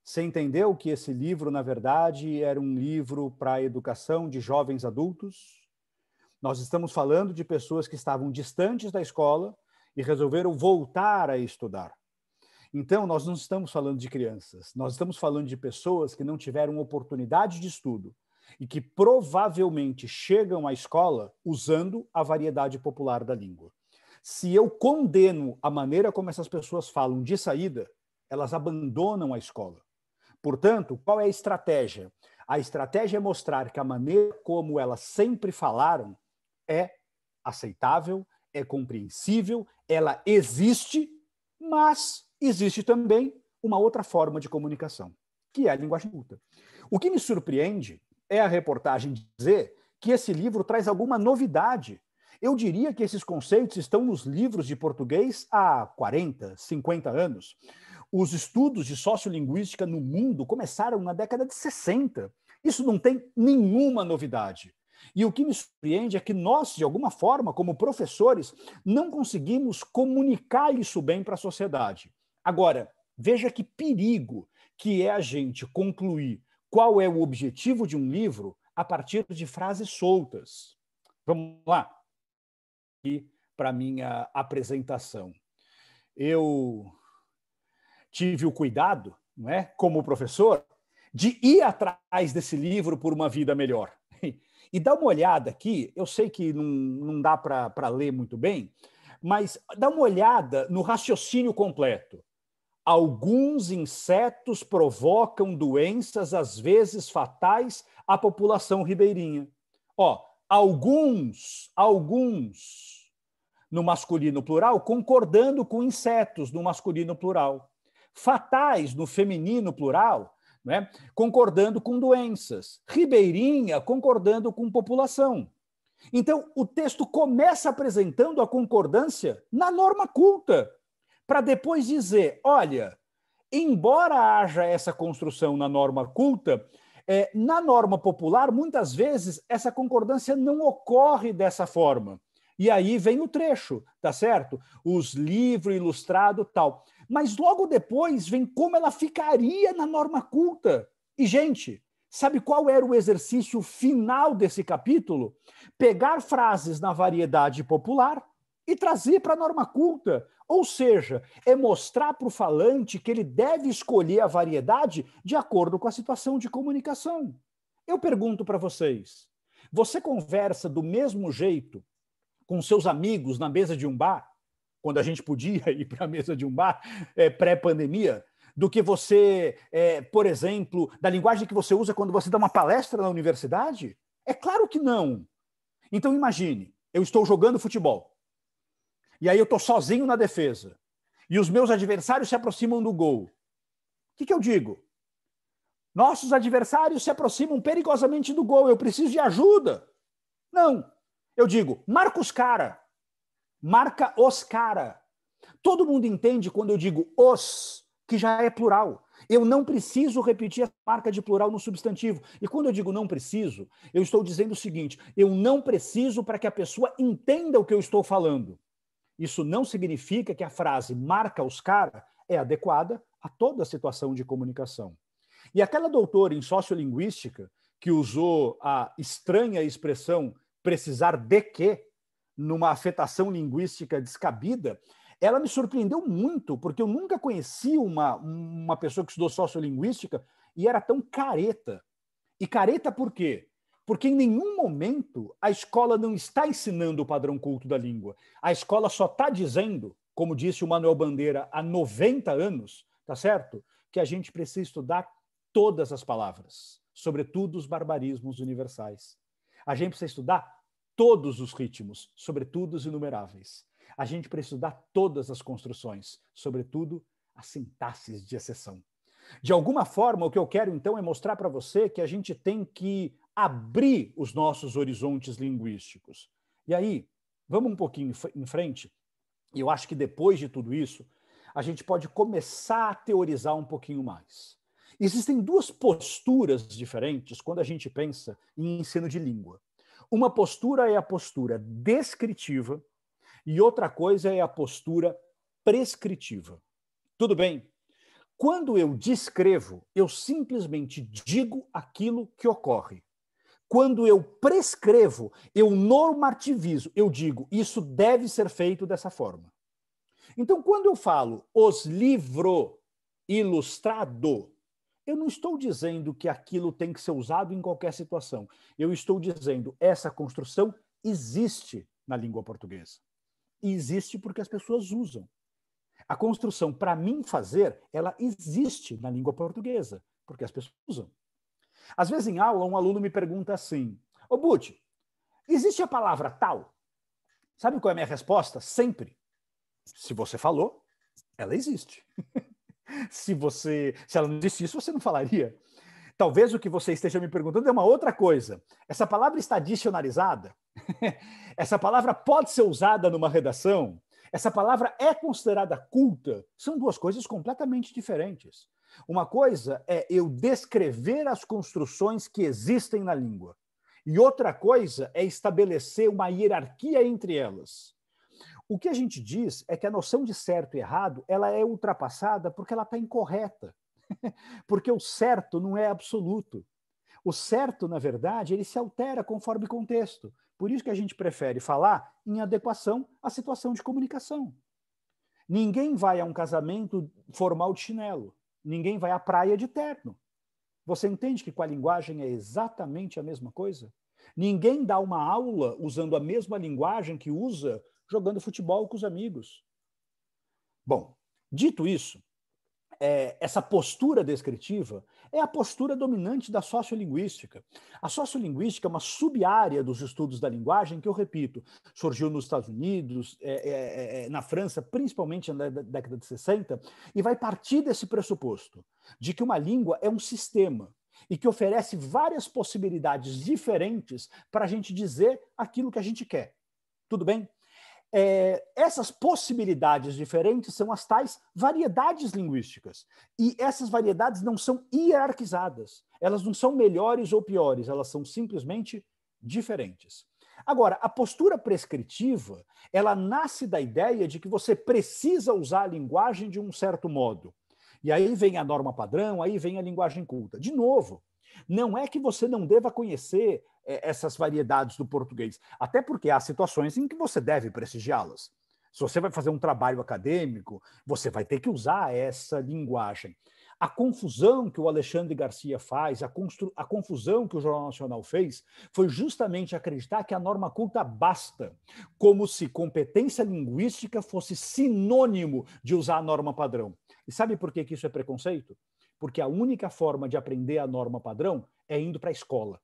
Você entendeu que esse livro, na verdade, era um livro para a educação de jovens adultos? Nós estamos falando de pessoas que estavam distantes da escola e resolveram voltar a estudar. Então, nós não estamos falando de crianças, nós estamos falando de pessoas que não tiveram oportunidade de estudo e que provavelmente chegam à escola usando a variedade popular da língua. Se eu condeno a maneira como essas pessoas falam de saída, elas abandonam a escola. Portanto, qual é a estratégia? A estratégia é mostrar que a maneira como elas sempre falaram é aceitável, é compreensível, ela existe, mas existe também uma outra forma de comunicação, que é a linguagem culta. O que me surpreende é a reportagem dizer que esse livro traz alguma novidade. Eu diria que esses conceitos estão nos livros de português há 40, 50 anos. Os estudos de sociolinguística no mundo começaram na década de 60. Isso não tem nenhuma novidade. E o que me surpreende é que nós, de alguma forma, como professores, não conseguimos comunicar isso bem para a sociedade. Agora, veja que perigo que é a gente concluir qual é o objetivo de um livro a partir de frases soltas. Vamos lá. Aqui para a minha apresentação. Eu tive o cuidado, não é, como professor, de ir atrás desse livro Por uma Vida Melhor. E dá uma olhada aqui, eu sei que não dá para ler muito bem, mas dá uma olhada no raciocínio completo. Alguns insetos provocam doenças, às vezes fatais, à população ribeirinha. Ó, alguns, no masculino plural, concordando com insetos, no masculino plural. Fatais, no feminino plural, né? Concordando com doenças. Ribeirinha, concordando com população. Então, o texto começa apresentando a concordância na norma culta, para depois dizer, olha, embora haja essa construção na norma culta, na norma popular, muitas vezes, essa concordância não ocorre dessa forma. E aí vem o trecho, tá certo? Os livros ilustrados, tal. Mas logo depois vem como ela ficaria na norma culta. E, gente, sabe qual era o exercício final desse capítulo? Pegar frases na variedade popular e trazer para a norma culta. Ou seja, é mostrar para o falante que ele deve escolher a variedade de acordo com a situação de comunicação. Eu pergunto para vocês, você conversa do mesmo jeito com seus amigos na mesa de um bar, quando a gente podia ir para a mesa de um bar pré-pandemia, do que você, por exemplo, da linguagem que você usa quando você dá uma palestra na universidade? É claro que não. Então imagine, eu estou jogando futebol, e aí eu estou sozinho na defesa, e os meus adversários se aproximam do gol. O que eu digo? Nossos adversários se aproximam perigosamente do gol, eu preciso de ajuda. Não. Eu digo, marca os cara. Marca os cara. Todo mundo entende quando eu digo os, que já é plural. Eu não preciso repetir a marca de plural no substantivo. E quando eu digo não preciso, eu estou dizendo o seguinte, eu não preciso para que a pessoa entenda o que eu estou falando. Isso não significa que a frase marca os cara é adequada a toda a situação de comunicação. E aquela doutora em sociolinguística que usou a estranha expressão precisar de quê, numa afetação linguística descabida, ela me surpreendeu muito, porque eu nunca conheci uma pessoa que estudou sociolinguística e era tão careta. E careta por quê? Porque em nenhum momento a escola não está ensinando o padrão culto da língua. A escola só está dizendo, como disse o Manuel Bandeira há 90 anos, tá certo? Que a gente precisa estudar todas as palavras, sobretudo os barbarismos universais. A gente precisa estudar todos os ritmos, sobretudo os inumeráveis. A gente precisa estudar todas as construções, sobretudo as sintaxes de exceção. De alguma forma, o que eu quero, então, é mostrar para você que a gente tem que abrir os nossos horizontes linguísticos. E aí, vamos um pouquinho em frente, e eu acho que depois de tudo isso, a gente pode começar a teorizar um pouquinho mais. Existem duas posturas diferentes quando a gente pensa em ensino de língua. Uma postura é a postura descritiva e outra coisa é a postura prescritiva. Tudo bem? Quando eu descrevo, eu simplesmente digo aquilo que ocorre. Quando eu prescrevo, eu normativizo, eu digo, isso deve ser feito dessa forma. Então, quando eu falo os livros ilustrados, eu não estou dizendo que aquilo tem que ser usado em qualquer situação. Eu estou dizendo essa construção existe na língua portuguesa. E existe porque as pessoas usam. A construção, para mim fazer, ela existe na língua portuguesa, porque as pessoas usam. Às vezes, em aula, um aluno me pergunta assim, ô Buti, existe a palavra tal? Sabe qual é a minha resposta? Sempre. Se você falou, ela existe. Se ela não disse isso, você não falaria. Talvez o que você esteja me perguntando é uma outra coisa. Essa palavra está dicionarizada? Essa palavra pode ser usada numa redação? Essa palavra é considerada culta? São duas coisas completamente diferentes. Uma coisa é eu descrever as construções que existem na língua. E outra coisa é estabelecer uma hierarquia entre elas. O que a gente diz é que a noção de certo e errado ela é ultrapassada porque ela está incorreta. Porque o certo não é absoluto. O certo, na verdade, ele se altera conforme contexto. Por isso que a gente prefere falar em adequação à situação de comunicação. Ninguém vai a um casamento formal de chinelo. Ninguém vai à praia de terno. Você entende que com a linguagem é exatamente a mesma coisa? Ninguém dá uma aula usando a mesma linguagem que usa jogando futebol com os amigos. Bom, dito isso, essa postura descritiva é a postura dominante da sociolinguística. A sociolinguística é uma sub-área dos estudos da linguagem que, eu repito, surgiu nos Estados Unidos, na França, principalmente na década de 60, e vai partir desse pressuposto de que uma língua é um sistema e que oferece várias possibilidades diferentes para a gente dizer aquilo que a gente quer. Tudo bem? Essas possibilidades diferentes são as tais variedades linguísticas. E essas variedades não são hierarquizadas. Elas não são melhores ou piores, elas são simplesmente diferentes. Agora, a postura prescritiva, ela nasce da ideia de que você precisa usar a linguagem de um certo modo. E aí vem a norma padrão, aí vem a linguagem culta. De novo, não é que você não deva conhecer essas variedades do português, até porque há situações em que você deve prestigiá-las. Se você vai fazer um trabalho acadêmico, você vai ter que usar essa linguagem. A confusão que o Alexandre Garcia faz, a confusão que o Jornal Nacional fez, foi justamente acreditar que a norma culta basta, como se competência linguística fosse sinônimo de usar a norma padrão. E sabe por que isso é preconceito? Porque a única forma de aprender a norma padrão é indo para a escola.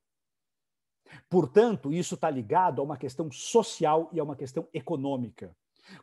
Portanto, isso está ligado a uma questão social e a uma questão econômica.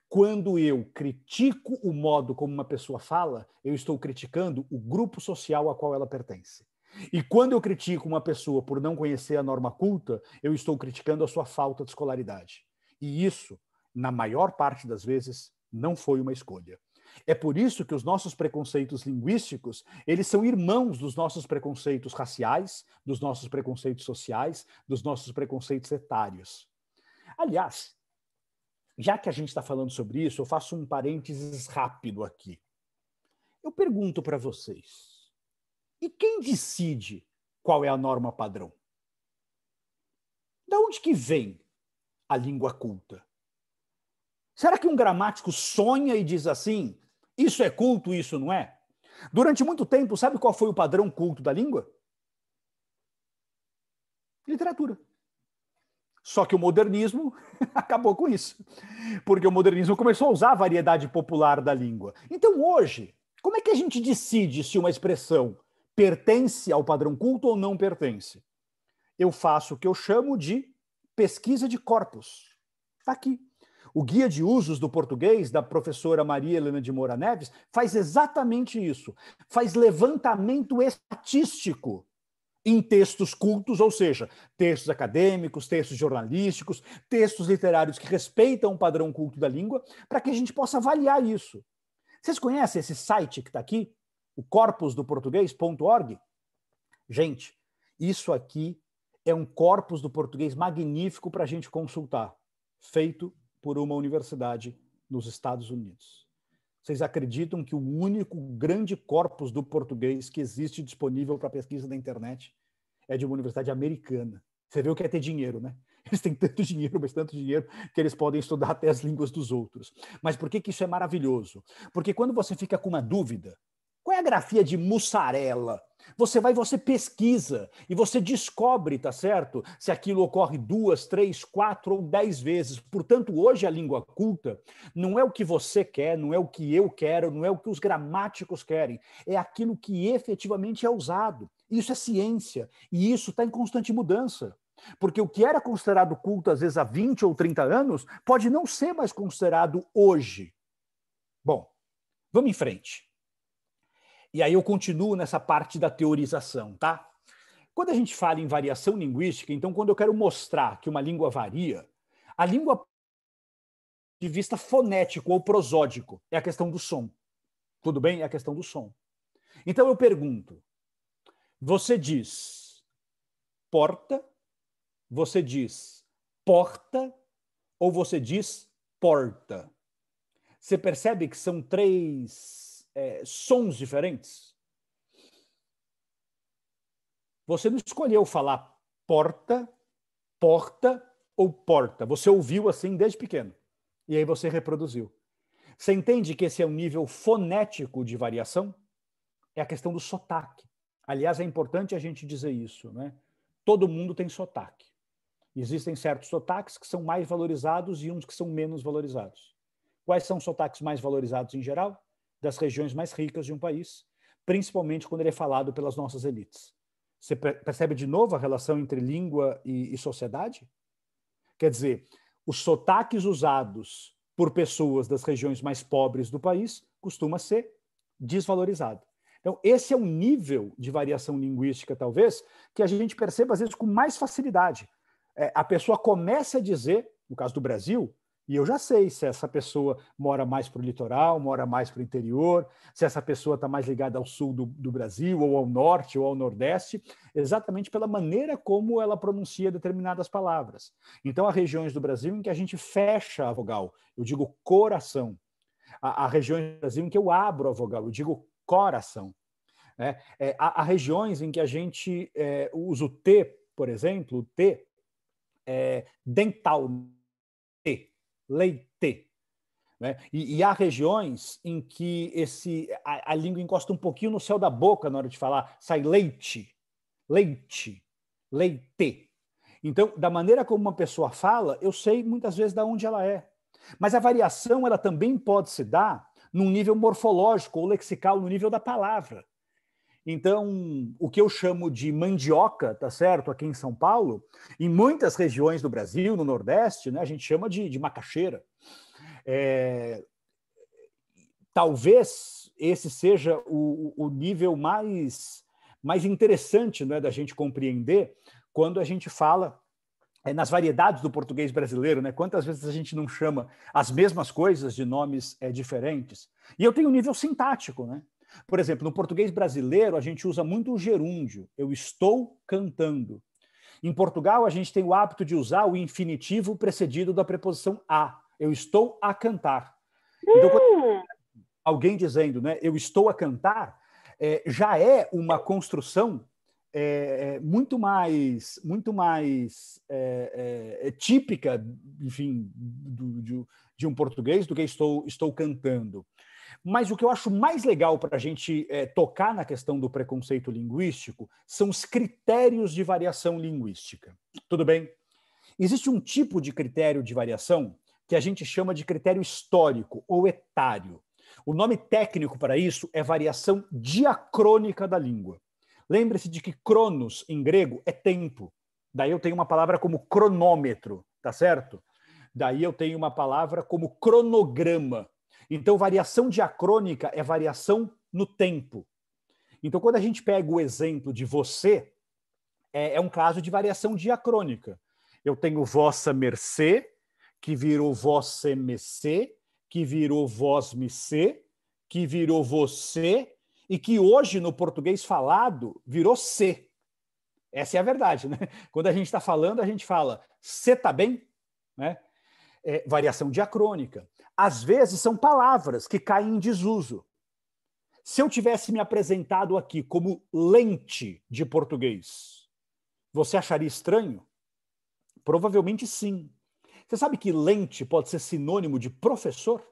Quando eu critico o modo como uma pessoa fala, eu estou criticando o grupo social a qual ela pertence. E quando eu critico uma pessoa por não conhecer a norma culta, eu estou criticando a sua falta de escolaridade. E isso, na maior parte das vezes, não foi uma escolha. É por isso que os nossos preconceitos linguísticos, eles são irmãos dos nossos preconceitos raciais, dos nossos preconceitos sociais, dos nossos preconceitos etários. Aliás, já que a gente está falando sobre isso, eu faço um parênteses rápido aqui. Eu pergunto para vocês, e quem decide qual é a norma padrão? De onde que vem a língua culta? Será que um gramático sonha e diz assim, isso é culto, isso não é? Durante muito tempo, sabe qual foi o padrão culto da língua? Literatura. Só que o modernismo acabou com isso. Porque o modernismo começou a usar a variedade popular da língua. Então, hoje, como é que a gente decide se uma expressão pertence ao padrão culto ou não pertence? Eu faço o que eu chamo de pesquisa de corpus. Está aqui. O Guia de Usos do Português, da professora Maria Helena de Moura Neves, faz exatamente isso. Faz levantamento estatístico em textos cultos, ou seja, textos acadêmicos, textos jornalísticos, textos literários que respeitam o padrão culto da língua, para que a gente possa avaliar isso. Vocês conhecem esse site que está aqui? O corpusdoportuguês.org? Gente, isso aqui é um corpus do português magnífico para a gente consultar, feito por uma universidade nos Estados Unidos. Vocês acreditam que o único grande corpus do português que existe disponível para pesquisa na internet é de uma universidade americana? Você vê o que é ter dinheiro, né? Eles têm tanto dinheiro, mas tanto dinheiro, que eles podem estudar até as línguas dos outros. Mas por que isso é maravilhoso? Porque quando você fica com uma dúvida, qual é a grafia de mussarela? Você pesquisa e você descobre, tá certo? Se aquilo ocorre 2, 3, 4 ou 10 vezes. Portanto, hoje a língua culta não é o que você quer, não é o que eu quero, não é o que os gramáticos querem. É aquilo que efetivamente é usado. Isso é ciência e isso está em constante mudança. Porque o que era considerado culto, às vezes, há 20 ou 30 anos, pode não ser mais considerado hoje. Bom, vamos em frente. E aí eu continuo nessa parte da teorização, tá? Quando a gente fala em variação linguística, então, quando eu quero mostrar que uma língua varia, a língua de vista fonético ou prosódico é a questão do som. Tudo bem? É a questão do som. Então eu pergunto, você diz porta, você diz porta ou você diz porta? Você percebe que são três sons diferentes? Você não escolheu falar porta, porta ou porta. Você ouviu assim desde pequeno. E aí você reproduziu. Você entende que esse é um nível fonético de variação? É a questão do sotaque. Aliás, é importante a gente dizer isso, né? Todo mundo tem sotaque. Existem certos sotaques que são mais valorizados e uns que são menos valorizados. Quais são os sotaques mais valorizados em geral? Das regiões mais ricas de um país, principalmente quando ele é falado pelas nossas elites. Você percebe de novo a relação entre língua e sociedade? Quer dizer, os sotaques usados por pessoas das regiões mais pobres do país costuma ser desvalorizado. Então, esse é um nível de variação linguística, talvez, que a gente perceba, às vezes, com mais facilidade. A pessoa começa a dizer, no caso do Brasil, e eu já sei se essa pessoa mora mais para o litoral, mora mais para o interior, se essa pessoa está mais ligada ao sul do Brasil, ou ao norte, ou ao nordeste, exatamente pela maneira como ela pronuncia determinadas palavras. Então, há regiões do Brasil em que a gente fecha a vogal, eu digo coração. Há regiões do Brasil em que eu abro a vogal, eu digo coração. Há regiões em que a gente usa o T, por exemplo, o T, dental, T, leite. Né? E há regiões em que a língua encosta um pouquinho no céu da boca na hora de falar, sai leite, leite, leite. Então, da maneira como uma pessoa fala, eu sei muitas vezes de onde ela é. Mas a variação ela também pode se dar num nível morfológico ou lexical, no nível da palavra. Então, o que eu chamo de mandioca, tá certo, aqui em São Paulo, em muitas regiões do Brasil, no Nordeste, né, a gente chama de macaxeira. Talvez esse seja o nível mais interessante, né, da gente compreender quando a gente fala nas variedades do português brasileiro, né? Quantas vezes a gente não chama as mesmas coisas de nomes diferentes? E eu tenho um nível sintático, né? Por exemplo, no português brasileiro, a gente usa muito o gerúndio. Eu estou cantando. Em Portugal, a gente tem o hábito de usar o infinitivo precedido da preposição a. Eu estou a cantar. Então, quando alguém dizendo, né, eu estou a cantar, já é uma construção muito mais típica, enfim, de um português do que estou cantando. Mas o que eu acho mais legal para a gente tocar na questão do preconceito linguístico são os critérios de variação linguística. Tudo bem? Existe um tipo de critério de variação que a gente chama de critério histórico ou etário. O nome técnico para isso é variação diacrônica da língua. Lembre-se de que cronos, em grego, é tempo. Daí eu tenho uma palavra como cronômetro, tá certo? Daí eu tenho uma palavra como cronograma. Então, variação diacrônica é variação no tempo. Então, quando a gente pega o exemplo de você, é um caso de variação diacrônica. Eu tenho vossa mercê, que virou vossa mecê, que virou vós mecê, que virou você, e que hoje, no português falado, virou C. Essa é a verdade, né? Quando a gente está falando, a gente fala, cê tá bem? Né? Variação diacrônica. Às vezes, são palavras que caem em desuso. Se eu tivesse me apresentado aqui como lente de português, você acharia estranho? Provavelmente sim. Você sabe que lente pode ser sinônimo de professor?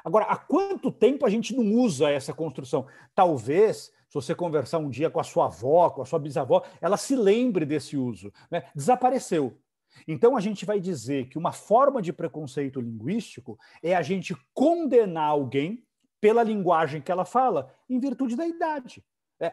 Agora, há quanto tempo a gente não usa essa construção? Talvez, se você conversar um dia com a sua avó, com a sua bisavó, ela se lembre desse uso. Né? Desapareceu. Então, a gente vai dizer que uma forma de preconceito linguístico é a gente condenar alguém pela linguagem que ela fala, em virtude da idade.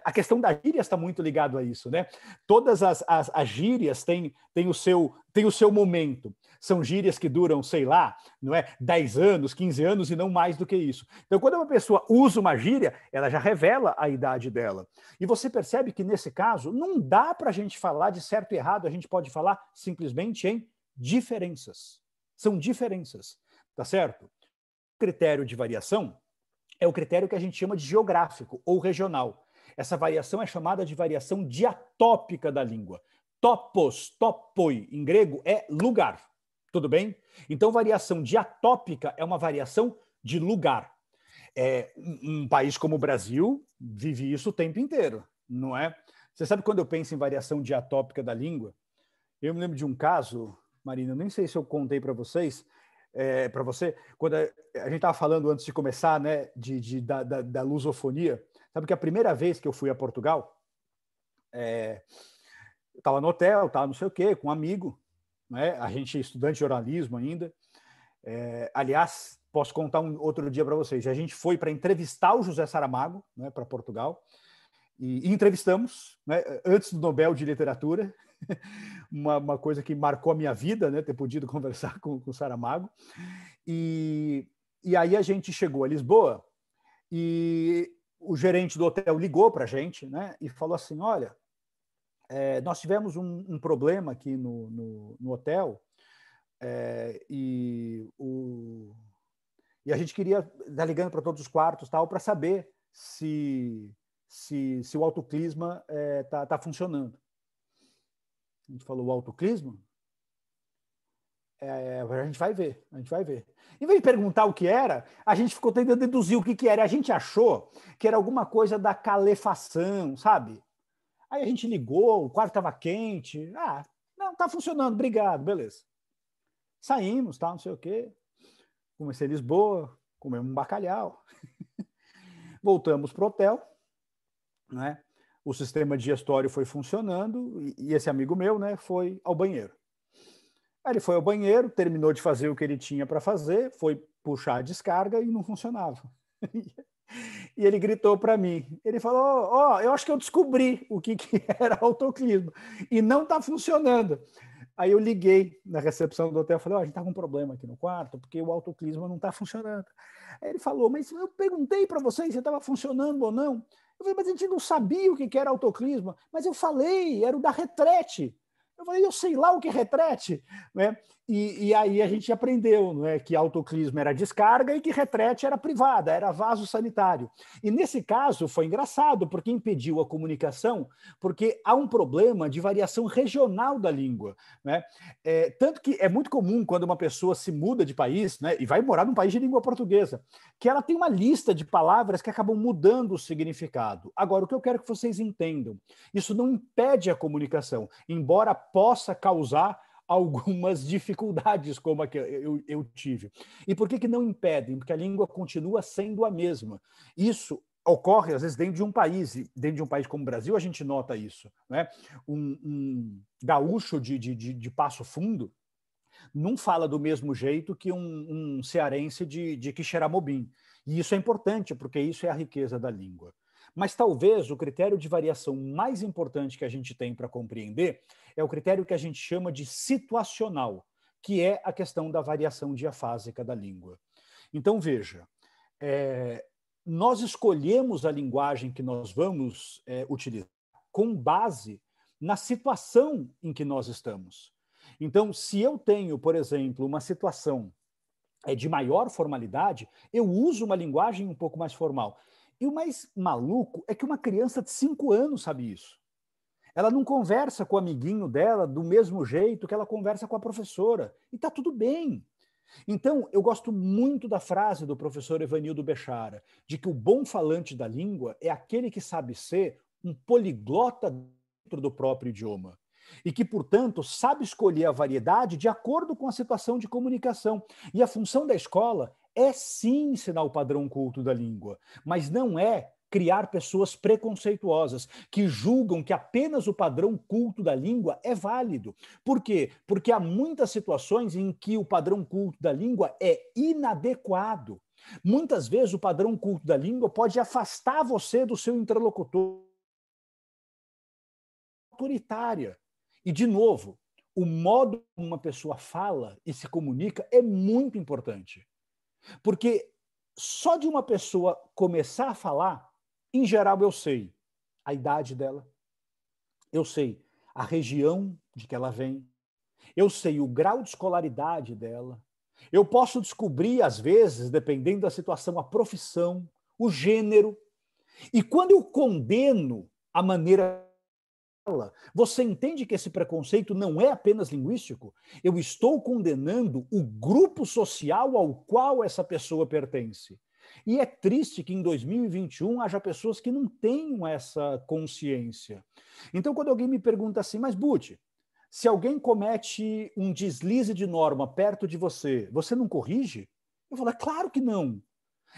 A questão das gírias está muito ligado a isso, né? Todas as gírias têm o seu momento. São gírias que duram, sei lá, não é, 10 anos, 15 anos e não mais do que isso. Então, quando uma pessoa usa uma gíria, ela já revela a idade dela. E você percebe que, nesse caso, não dá para a gente falar de certo e errado, a gente pode falar simplesmente em diferenças. São diferenças, tá certo? O critério de variação é o critério que a gente chama de geográfico ou regional. Essa variação é chamada de variação diatópica da língua. Topos, topoi, em grego, é lugar. Tudo bem? Então, variação diatópica é uma variação de lugar. Um país como o Brasil vive isso o tempo inteiro, não é? Você sabe, quando eu penso em variação diatópica da língua, eu me lembro de um caso, Marina, eu nem sei se eu contei para vocês, para você, quando a gente estava falando antes de começar, né, da lusofonia. Sabe que a primeira vez que eu fui a Portugal, eu estava no hotel, estava não sei o quê, com um amigo, né? A gente estudante de jornalismo ainda. Aliás, posso contar um outro dia para vocês. A gente foi para entrevistar o José Saramago, né, para Portugal, e entrevistamos, né, antes do Nobel de Literatura, uma coisa que marcou a minha vida, né, ter podido conversar com o Saramago. E aí a gente chegou a Lisboa e o gerente do hotel ligou para a gente, né, e falou assim: olha, nós tivemos um problema aqui no hotel, e a gente queria estar ligando para todos os quartos para saber se o autoclisma está funcionando. A gente falou: o autoclisma? A gente vai ver. Em vez de perguntar o que era, a gente ficou tentando deduzir o que era. A gente achou que era alguma coisa da calefação, sabe? Aí a gente ligou, o quarto estava quente. Não, está funcionando, obrigado, beleza. Saímos, não sei o quê. Comecei em Lisboa, comemos um bacalhau. Voltamos para o hotel, né? O sistema digestório foi funcionando e esse amigo meu, né, foi ao banheiro. Aí ele foi ao banheiro, terminou de fazer o que ele tinha para fazer, foi puxar a descarga e não funcionava. E ele gritou para mim, ele falou: eu acho que eu descobri o que era autoclisma e não está funcionando. Aí eu liguei na recepção do hotel e falei: a gente está com um problema aqui no quarto, porque o autoclisma não está funcionando. Aí ele falou: mas eu perguntei para vocês se estava funcionando ou não. Eu falei: mas a gente não sabia o que era autoclisma. Mas eu falei, era o da retrete. Eu falei: eu sei lá o que é retrete, né? E aí a gente aprendeu, né, que autoclisma era descarga e que retrete era privada, era vaso sanitário. E nesse caso foi engraçado, porque impediu a comunicação, porque há um problema de variação regional da língua, né? Tanto que é muito comum quando uma pessoa se muda de país, né, e vai morar num país de língua portuguesa, que ela tem uma lista de palavras que acabam mudando o significado. Agora, o que eu quero que vocês entendam, isso não impede a comunicação, embora possa causar algumas dificuldades como a que eu tive. E por que não impedem? Porque a língua continua sendo a mesma. Isso ocorre, às vezes, dentro de um país. E dentro de um país como o Brasil, a gente nota isso, né? Um gaúcho de Passo Fundo não fala do mesmo jeito que um cearense de Quixeramobim. E isso é importante, porque isso é a riqueza da língua. Mas talvez o critério de variação mais importante que a gente tem para compreender é o critério que a gente chama de situacional, que é a questão da variação diafásica da língua. Então, veja, nós escolhemos a linguagem que nós vamos utilizar com base na situação em que nós estamos. Então, se eu tenho, por exemplo, uma situação de maior formalidade, eu uso uma linguagem um pouco mais formal. E o mais maluco é que uma criança de 5 anos sabe isso. Ela não conversa com o amiguinho dela do mesmo jeito que ela conversa com a professora. E está tudo bem. Então, eu gosto muito da frase do professor Evanildo Bechara, de que o bom falante da língua é aquele que sabe ser um poliglota dentro do próprio idioma. E que, portanto, sabe escolher a variedade de acordo com a situação de comunicação. E a função da escola é sim ensinar o padrão culto da língua, mas não é criar pessoas preconceituosas que julgam que apenas o padrão culto da língua é válido. Por quê? Porque há muitas situações em que o padrão culto da língua é inadequado. Muitas vezes o padrão culto da língua pode afastar você do seu interlocutor. autoritária. E, de novo, o modo como uma pessoa fala e se comunica é muito importante. Porque só de uma pessoa começar a falar, em geral eu sei a idade dela, eu sei a região de que ela vem, eu sei o grau de escolaridade dela, eu posso descobrir, às vezes, dependendo da situação, a profissão, o gênero. E quando eu condeno a maneira dela, você entende que esse preconceito não é apenas linguístico? Eu estou condenando o grupo social ao qual essa pessoa pertence. E é triste que em 2021 haja pessoas que não tenham essa consciência. Então, quando alguém me pergunta assim, mas Butch, se alguém comete um deslize de norma perto de você, você não corrige? Eu falo, é claro que não.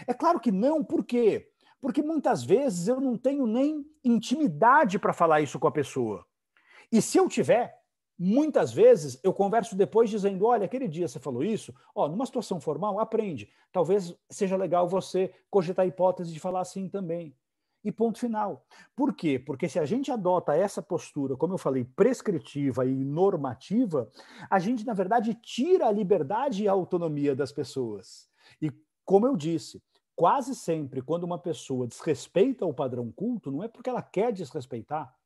É claro que não, por quê? Porque muitas vezes eu não tenho nem intimidade para falar isso com a pessoa. E se eu tiver, muitas vezes eu converso depois dizendo, olha, aquele dia você falou isso, numa situação formal, aprende. Talvez seja legal você cogitar a hipótese de falar assim também. E ponto final. Por quê? Porque se a gente adota essa postura, como eu falei, prescritiva e normativa, a gente, na verdade, tira a liberdade e a autonomia das pessoas. E, como eu disse, quase sempre, quando uma pessoa desrespeita o padrão culto, não é porque ela quer desrespeitar,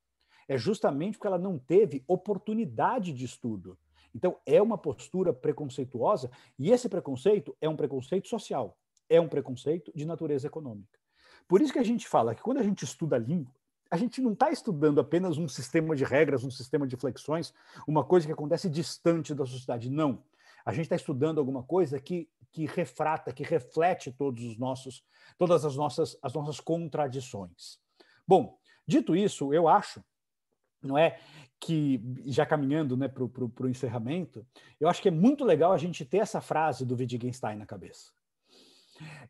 é justamente porque ela não teve oportunidade de estudo. Então, é uma postura preconceituosa, e esse preconceito é um preconceito social, é um preconceito de natureza econômica. Por isso que a gente fala que quando a gente estuda a língua, a gente não está estudando apenas um sistema de regras, um sistema de flexões, uma coisa que acontece distante da sociedade. Não. A gente está estudando alguma coisa que refrata, que reflete todas as nossas contradições. Bom, dito isso, eu acho, não é, que, já caminhando, né, para o encerramento, eu acho que é muito legal a gente ter essa frase do Wittgenstein na cabeça.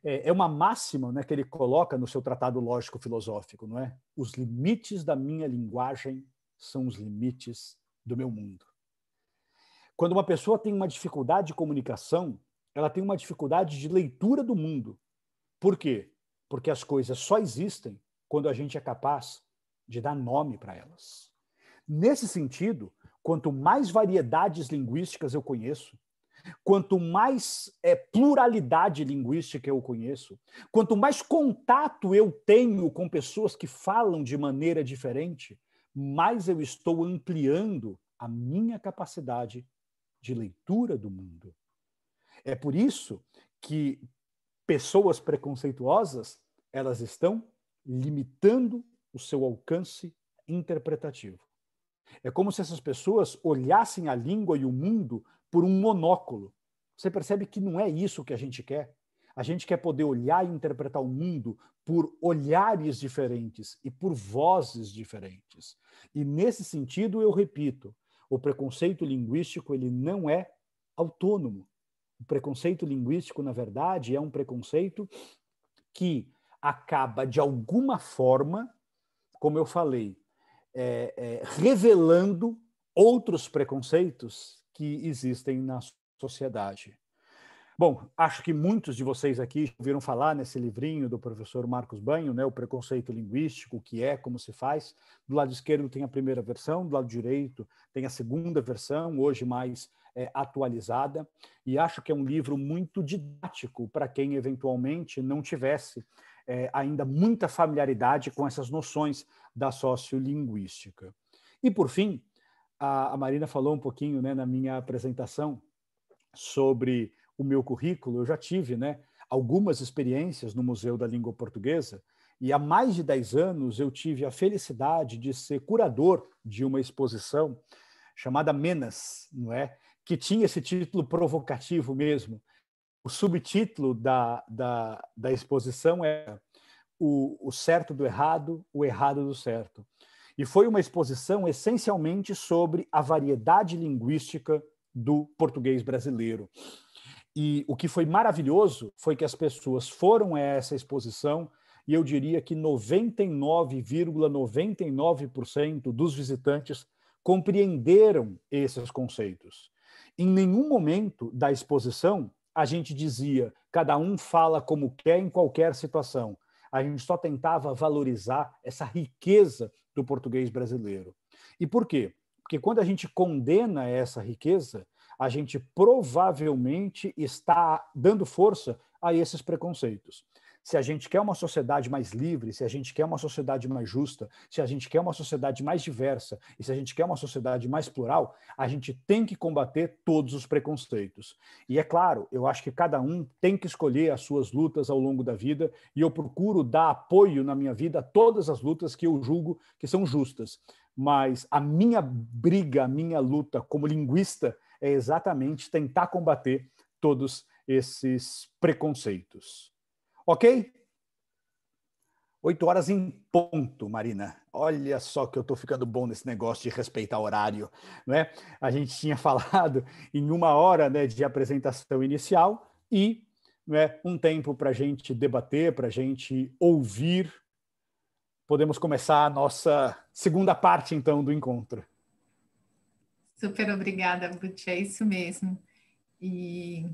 É uma máxima, né, que ele coloca no seu tratado lógico-filosófico, não é? Os limites da minha linguagem são os limites do meu mundo. Quando uma pessoa tem uma dificuldade de comunicação, ela tem uma dificuldade de leitura do mundo. Por quê? Porque as coisas só existem quando a gente é capaz de dar nome para elas. Nesse sentido, quanto mais variedades linguísticas eu conheço, quanto mais pluralidade linguística eu conheço, quanto mais contato eu tenho com pessoas que falam de maneira diferente, mais eu estou ampliando a minha capacidade de leitura do mundo. É por isso que pessoas preconceituosas, elas estão limitando o seu alcance interpretativo. É como se essas pessoas olhassem a língua e o mundo por um monóculo. Você percebe que não é isso que a gente quer? A gente quer poder olhar e interpretar o mundo por olhares diferentes e por vozes diferentes. E nesse sentido, eu repito, o preconceito linguístico ele não é autônomo. O preconceito linguístico, na verdade, é um preconceito que acaba, de alguma forma, como eu falei, revelando outros preconceitos que existem na sociedade. Bom, acho que muitos de vocês aqui ouviram falar nesse livrinho do professor Marcos Banho, né, o preconceito linguístico, o que é, como se faz. Do lado esquerdo tem a primeira versão, do lado direito tem a segunda versão, hoje mais atualizada, e acho que é um livro muito didático para quem eventualmente não tivesse ainda muita familiaridade com essas noções da sociolinguística. E, por fim, a Marina falou um pouquinho, né, na minha apresentação sobre o meu currículo. Eu já tive, né, algumas experiências no Museu da Língua Portuguesa e há mais de 10 anos eu tive a felicidade de ser curador de uma exposição chamada Menas, não é? Que tinha esse título provocativo mesmo. O subtítulo da exposição é o certo do errado, o errado do certo. E foi uma exposição essencialmente sobre a variedade linguística do português brasileiro. E o que foi maravilhoso foi que as pessoas foram a essa exposição e eu diria que 99,99% dos visitantes compreenderam esses conceitos. Em nenhum momento da exposição a gente dizia cada um fala como quer em qualquer situação. A gente só tentava valorizar essa riqueza do português brasileiro. E por quê? Porque quando a gente condena essa riqueza, a gente provavelmente está dando força a esses preconceitos. Se a gente quer uma sociedade mais livre, se a gente quer uma sociedade mais justa, se a gente quer uma sociedade mais diversa e se a gente quer uma sociedade mais plural, a gente tem que combater todos os preconceitos. E é claro, eu acho que cada um tem que escolher as suas lutas ao longo da vida e eu procuro dar apoio na minha vida a todas as lutas que eu julgo que são justas. Mas a minha briga, a minha luta como linguista é exatamente tentar combater todos esses preconceitos. Ok? 8 horas em ponto, Marina. Olha só que eu estou ficando bom nesse negócio de respeitar horário, né? A gente tinha falado em 1 hora, né, de apresentação inicial e, né, um tempo para a gente debater, para a gente ouvir. Podemos começar a nossa segunda parte, então, do encontro. Super obrigada, Butch, é isso mesmo. E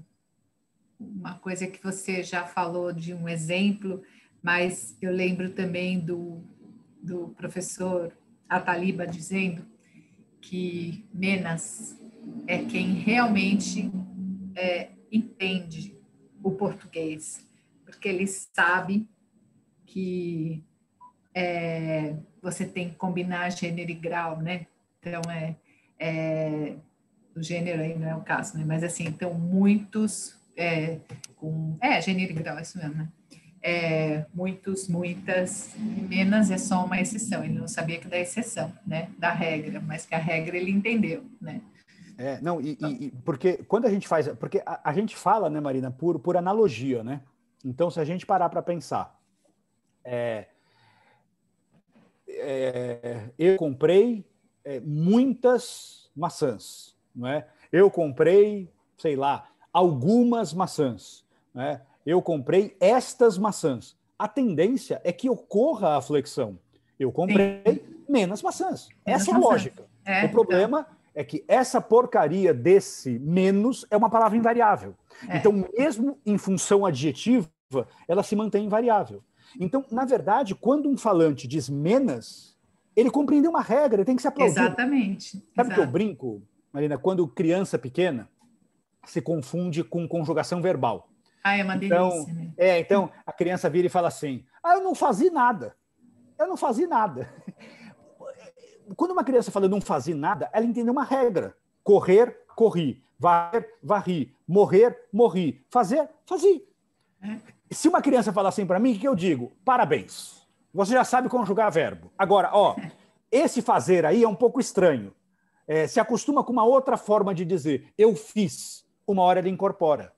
uma coisa que você já falou de um exemplo, mas eu lembro também do professor Ataliba dizendo que Menas é quem realmente entende o português, porque ele sabe que você tem que combinar gênero e grau, né? Então, o gênero aí não é o caso, né? Mas assim, então muitos gênero e grau, é isso mesmo, né? Muitas, Menas é só uma exceção, ele não sabia que da exceção, né? Da regra, mas que a regra ele entendeu, né? Porque quando a gente faz, porque a gente fala, né, Marina, por analogia, né? Então, se a gente parar para pensar, eu comprei muitas maçãs, não é? Eu comprei, sei lá, algumas maçãs, né? Eu comprei estas maçãs. A tendência é que ocorra a flexão. Eu comprei menos maçãs. Essa é a lógica. O problema é que essa porcaria desse menos é uma palavra invariável. Então, mesmo em função adjetiva, ela se mantém invariável. Então, na verdade, quando um falante diz menos, ele compreendeu uma regra, ele tem que se aplaudir. Exatamente. Sabe que eu brinco, Marina, quando criança pequena se confunde com conjugação verbal. É uma delícia, né? Então, a criança vira e fala assim, eu não fazia nada. Eu não fazia nada. Quando uma criança fala eu não fazia nada, ela entendeu uma regra. Correr, corri. Varrer, varri. Morrer, morri. Fazer, fazia. Se uma criança falar assim para mim, o que eu digo? Parabéns. Você já sabe conjugar verbo. Agora, esse fazer aí é um pouco estranho. Se acostuma com uma outra forma de dizer eu fiz. Uma hora ele incorpora.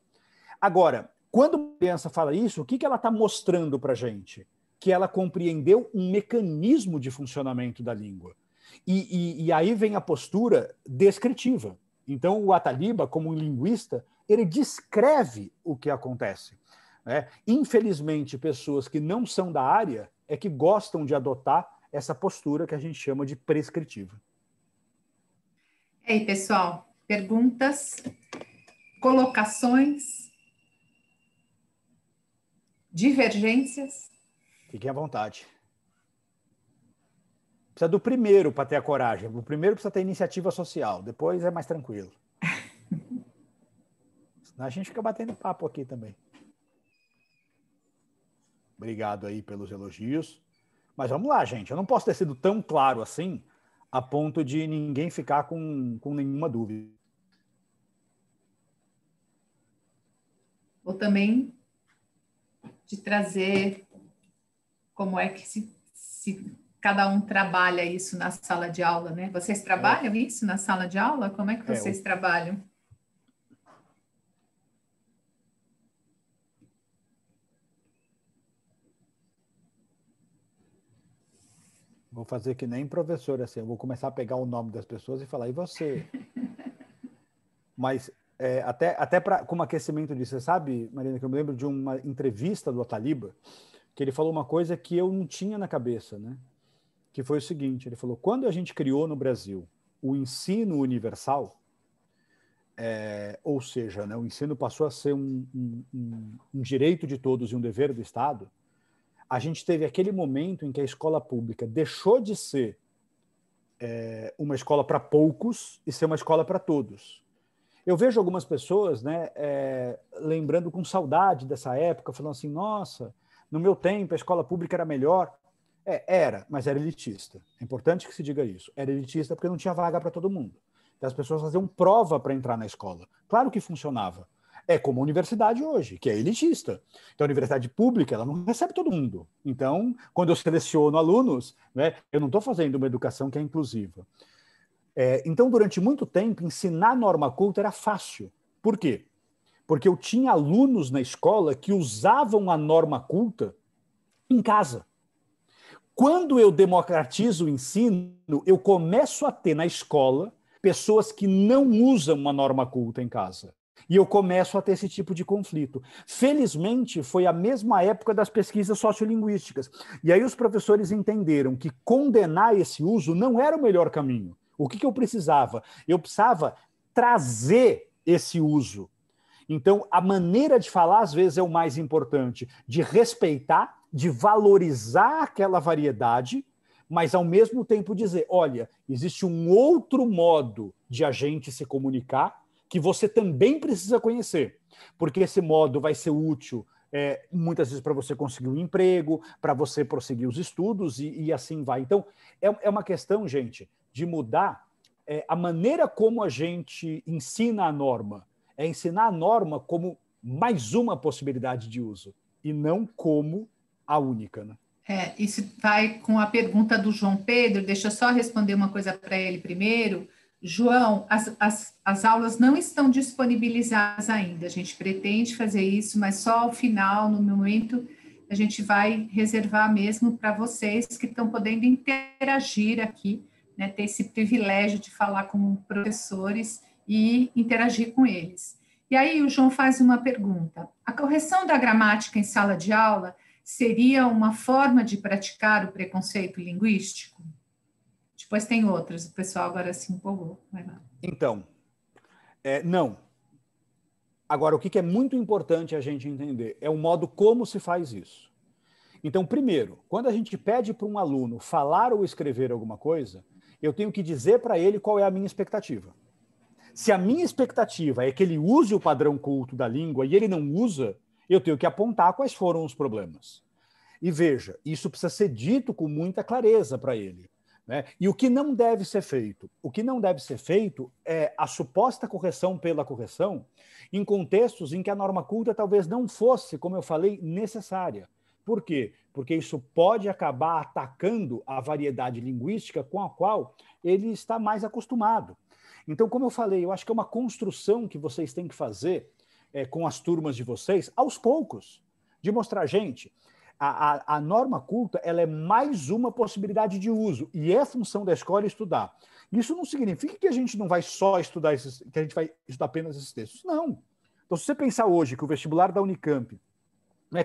Agora, quando uma criança fala isso, o que ela está mostrando para a gente? Que ela compreendeu um mecanismo de funcionamento da língua. E aí vem a postura descritiva. Então, o Ataliba, como um linguista, ele descreve o que acontece. Infelizmente, pessoas que não são da área é que gostam de adotar essa postura que a gente chama de prescritiva. E aí, pessoal, perguntas, colocações, divergências? Fiquem à vontade. Precisa do primeiro para ter a coragem. O primeiro precisa ter iniciativa social, depois é mais tranquilo. Senão a gente fica batendo papo aqui também. Obrigado aí pelos elogios. Mas vamos lá, gente. Eu não posso ter sido tão claro assim a ponto de ninguém ficar com nenhuma dúvida. Ou também de trazer como é que se cada um trabalha isso na sala de aula, né? Vocês trabalham isso na sala de aula? Como é que vocês trabalham? Vou fazer que nem professor, assim. Eu vou começar a pegar o nome das pessoas e falar, e você? Mas até como aquecimento disso, você sabe, Marina, que eu me lembro de uma entrevista do Ataliba, que ele falou uma coisa que eu não tinha na cabeça, né? Que foi o seguinte, ele falou, quando a gente criou no Brasil o ensino universal, ou seja, né, o ensino passou a ser um direito de todos e um dever do Estado, a gente teve aquele momento em que a escola pública deixou de ser uma escola para poucos e ser uma escola para todos. Eu vejo algumas pessoas, né, lembrando com saudade dessa época, falando assim, nossa, no meu tempo a escola pública era melhor. Era, mas era elitista. É importante que se diga isso. Era elitista porque não tinha vaga para todo mundo. Então as pessoas faziam prova para entrar na escola. Claro que funcionava. É como a universidade hoje, que é elitista. Então a universidade pública, ela não recebe todo mundo. Então, quando eu seleciono alunos, né, eu não estou fazendo uma educação que é inclusiva. Então, durante muito tempo, ensinar norma culta era fácil. Por quê? Porque eu tinha alunos na escola que usavam a norma culta em casa. Quando eu democratizo o ensino, eu começo a ter na escola pessoas que não usam uma norma culta em casa. E eu começo a ter esse tipo de conflito. Felizmente, foi a mesma época das pesquisas sociolinguísticas. E aí os professores entenderam que condenar esse uso não era o melhor caminho. O que eu precisava? Eu precisava trazer esse uso. Então, a maneira de falar, às vezes, é o mais importante, de respeitar, de valorizar aquela variedade, mas, ao mesmo tempo, dizer, olha, existe um outro modo de a gente se comunicar que você também precisa conhecer, porque esse modo vai ser útil, muitas vezes, para você conseguir um emprego, para você prosseguir os estudos e assim vai. Então, é uma questão, gente, de mudar a maneira como a gente ensina a norma. É ensinar a norma como mais uma possibilidade de uso, e não como a única, né? Isso vai com a pergunta do João Pedro, deixa eu só responder uma coisa para ele primeiro. João, as aulas não estão disponibilizadas ainda, a gente pretende fazer isso, mas só ao final, no momento, a gente vai reservar mesmo para vocês que estão podendo interagir aqui, né, ter esse privilégio de falar com professores e interagir com eles. E aí o João faz uma pergunta, a correção da gramática em sala de aula seria uma forma de praticar o preconceito linguístico? Depois tem outras, o pessoal agora se empolgou. Vai lá. Então, não. Agora, o que é muito importante a gente entender é o modo como se faz isso. Então, primeiro, quando a gente pede para um aluno falar ou escrever alguma coisa, eu tenho que dizer para ele qual é a minha expectativa. Se a minha expectativa é que ele use o padrão culto da língua e ele não usa, eu tenho que apontar quais foram os problemas. E veja, isso precisa ser dito com muita clareza para ele, né? E o que não deve ser feito? O que não deve ser feito é a suposta correção pela correção em contextos em que a norma culta talvez não fosse, como eu falei, necessária. Por quê? Porque isso pode acabar atacando a variedade linguística com a qual ele está mais acostumado. Então, como eu falei, eu acho que é uma construção que vocês têm que fazer com as turmas de vocês, aos poucos, de mostrar, gente, a norma culta ela é mais uma possibilidade de uso, e é função da escola estudar. Isso não significa que a gente não vai só estudar que a gente vai estudar apenas esses textos. Não. Então, se você pensar hoje que o vestibular da Unicamp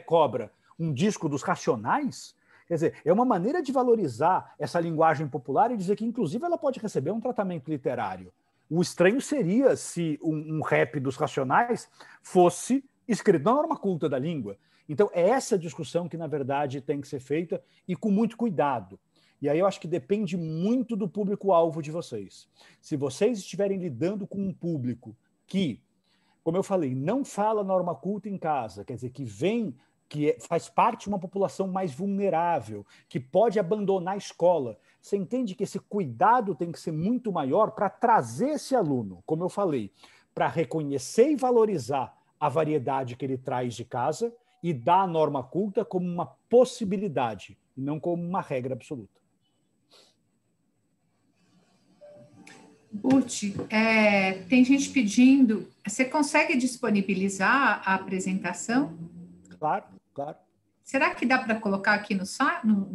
cobra um disco dos racionais, quer dizer, é uma maneira de valorizar essa linguagem popular e dizer que, inclusive, ela pode receber um tratamento literário. O estranho seria se um rap dos racionais fosse escrito na norma culta da língua. Então, é essa discussão que, na verdade, tem que ser feita e com muito cuidado. E aí eu acho que depende muito do público-alvo de vocês. Se vocês estiverem lidando com um público que, como eu falei, não fala norma culta em casa, quer dizer, que faz parte de uma população mais vulnerável, que pode abandonar a escola, você entende que esse cuidado tem que ser muito maior para trazer esse aluno, como eu falei, para reconhecer e valorizar a variedade que ele traz de casa e dar a norma culta como uma possibilidade, e não como uma regra absoluta. Butch, tem gente pedindo, você consegue disponibilizar a apresentação? Claro, claro. Será que dá para colocar aqui no